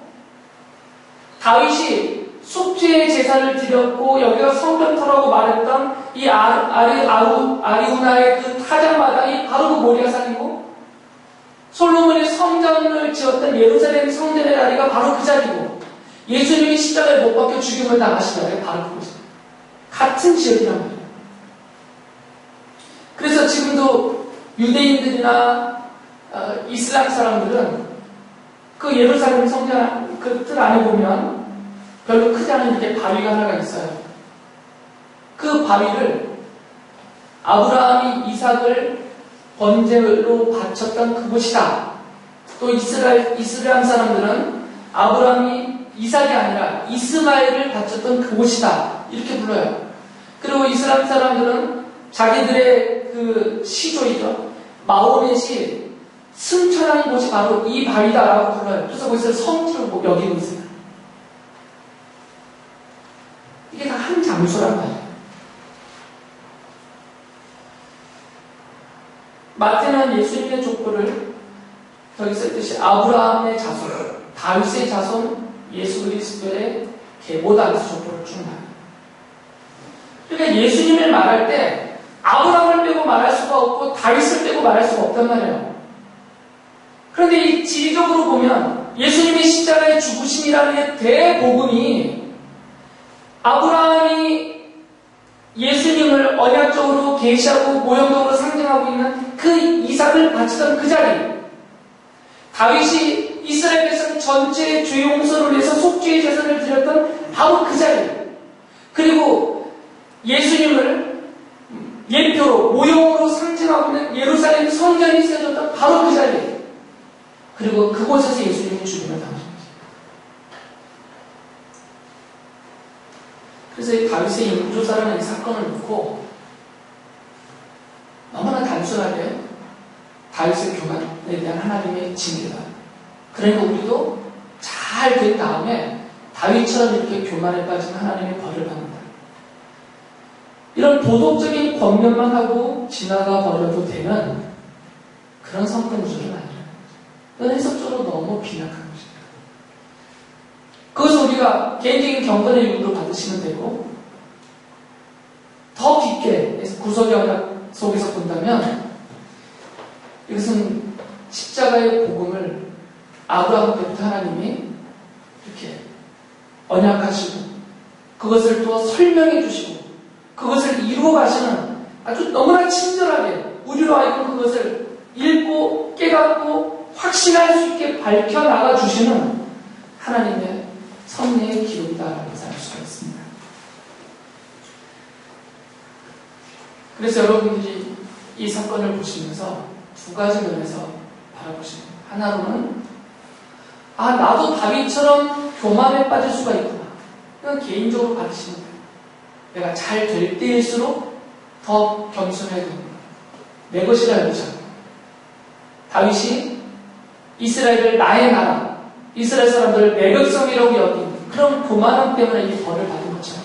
다윗이 속죄의 제사를 드렸고 여기가 성전터라고 말했던 이 아리우나의 그 타작마당이 바로 그 모리아산이고, 솔로몬이 성전을 지었던 예루살렘 성전의 자리가 바로 그 자리고, 예수님이 십자가에 못 박혀 죽임을 당하신 자리가 바로 그곳입니다. 같은 지역이란 말이에요. 그래서 지금도 유대인들이나 이슬람 사람들은 그 예루살렘 성전 그 뜰 안에 보면 별로 크지 않은 이렇게 바위가 하나가 있어요. 그 바위를 아브라함이 이삭을 번제로 바쳤던 그곳이다. 또 이스라엘 사람들은 아브라함이 이삭이 아니라 이스마엘을 바쳤던 그곳이다. 이렇게 불러요. 그리고 이슬람 사람들은 자기들의 그 시조이죠. 마호멧이 승천한 곳이 바로 이 바위다라고 불러요. 그래서 거기서 성지를 여기고 있어요. 이게 다 한 장소란 말이에요. 마태는 예수님의 족보를 여기 썼듯이 아브라함의 자손, 다윗의 자손, 예수 그리스도의 계보다에서 족보를 쭉 나눠요. 그러니까 예수님을 말할 때 아브라함을 빼고 말할 수가 없고 다윗을 빼고 말할 수가 없단 말이에요. 그런데 이 지리적으로 보면 예수님의 십자가의 죽으심이라는 대복음이 아브라함이 예수님을 언약적으로 계시하고 모형적으로 상징하고 있는 그 이삭을 바치던 그 자리, 다윗이 이스라엘 백성 전체의 죄 용서를 위해서 속죄의 제사를 드렸던 바로 그 자리, 그리고 예수님을 예표로 모형으로 상징하고 있는 예루살렘 성전이 세워졌던 바로 그 자리, 그리고 그곳에서 예수님이 죽임을 당하셨습니다. 그래서 이 다윗의 인조사라는 이 사건을 놓고 너무나 단순하게 다윗의 교만에 대한 하나님의 징계다. 그러니까 우리도 잘 된 다음에 다윗처럼 이렇게 교만에 빠진 하나님의 벌을 받는다. 이런 도덕적인 권면만 하고 지나가 버려도 되는 그런 성경 구조는 아니라는 거죠. 이건 해석적으로 너무 빈약한 것입니다. 그것을 우리가 개인적인 경건의 이유로 받으시면 되고, 더 깊게 구속의 언약 속에서 본다면 이것은 십자가의 복음을 아브라함 때부터 하나님이 이렇게 언약하시고 그것을 또 설명해 주시고 그것을 이루어 가시는 아주 너무나 친절하게 우리로 하여금 그것을 읽고 깨닫고 확신할 수 있게 밝혀나가 주시는 하나님의 섭리의 기록이다라고 알 수가 있습니다. 그래서 여러분들이 이 사건을 보시면서 두 가지 면에서 바라보시면, 하나로는 나도 다윗처럼 교만에 빠질 수가 있구나. 이건 개인적으로 받으시면 돼요. 내가 잘 될 때일수록 더 겸손해야 됩니다. 내 것이라 여기죠. 다윗이 이스라엘을 나의 나라, 이스라엘 사람들을 내 백성이라고 여긴 그런 교만함 때문에 이 벌을 받은 것처럼,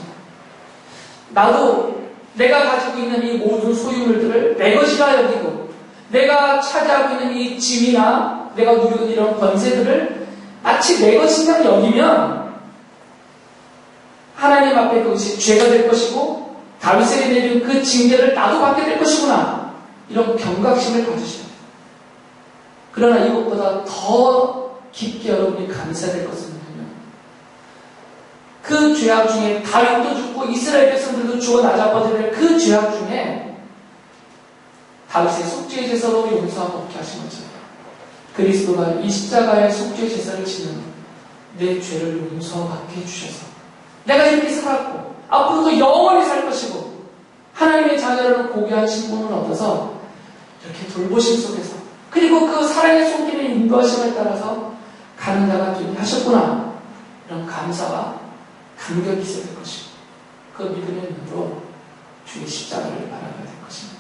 나도 내가 가지고 있는 이 모든 소유물들을 내 것이라 여기고 내가 차지하고 있는 이 지위나 내가 누리고 있는 이런 권세들을 마치 내 것이냐 여기면 하나님 앞에 그것이 죄가 될 것이고 다윗에게 내린 그 징계를 나도 받게 될 것이구나. 이런 경각심을 가지셔야 돼요. 그러나 이것보다 더 깊게 여러분이 감사될 것은 뭐냐면 그 죄악 중에 다윗도 죽고 이스라엘 백성들도 죽어 나자빠져 될 그 죄악 중에 다윗의 속죄의 제사로 용서하고 없게 하신 거죠. 그리스도가 이 십자가의 속죄의 제사를 지는 내 죄를 용서받게 해주셔서 내가 이렇게 살았고 앞으로도 영원히 살 것이고 하나님의 자녀라는 고귀한 신분을 얻어서 이렇게 돌보심 속에서 그리고 그 사랑의 손길의 인도하심을 따라서 가는 자가 되게 하셨구나. 이런 감사와 감격이 있어야 될 것이고 그 믿음의 눈으로 주의 십자가를 바라봐야 될 것입니다.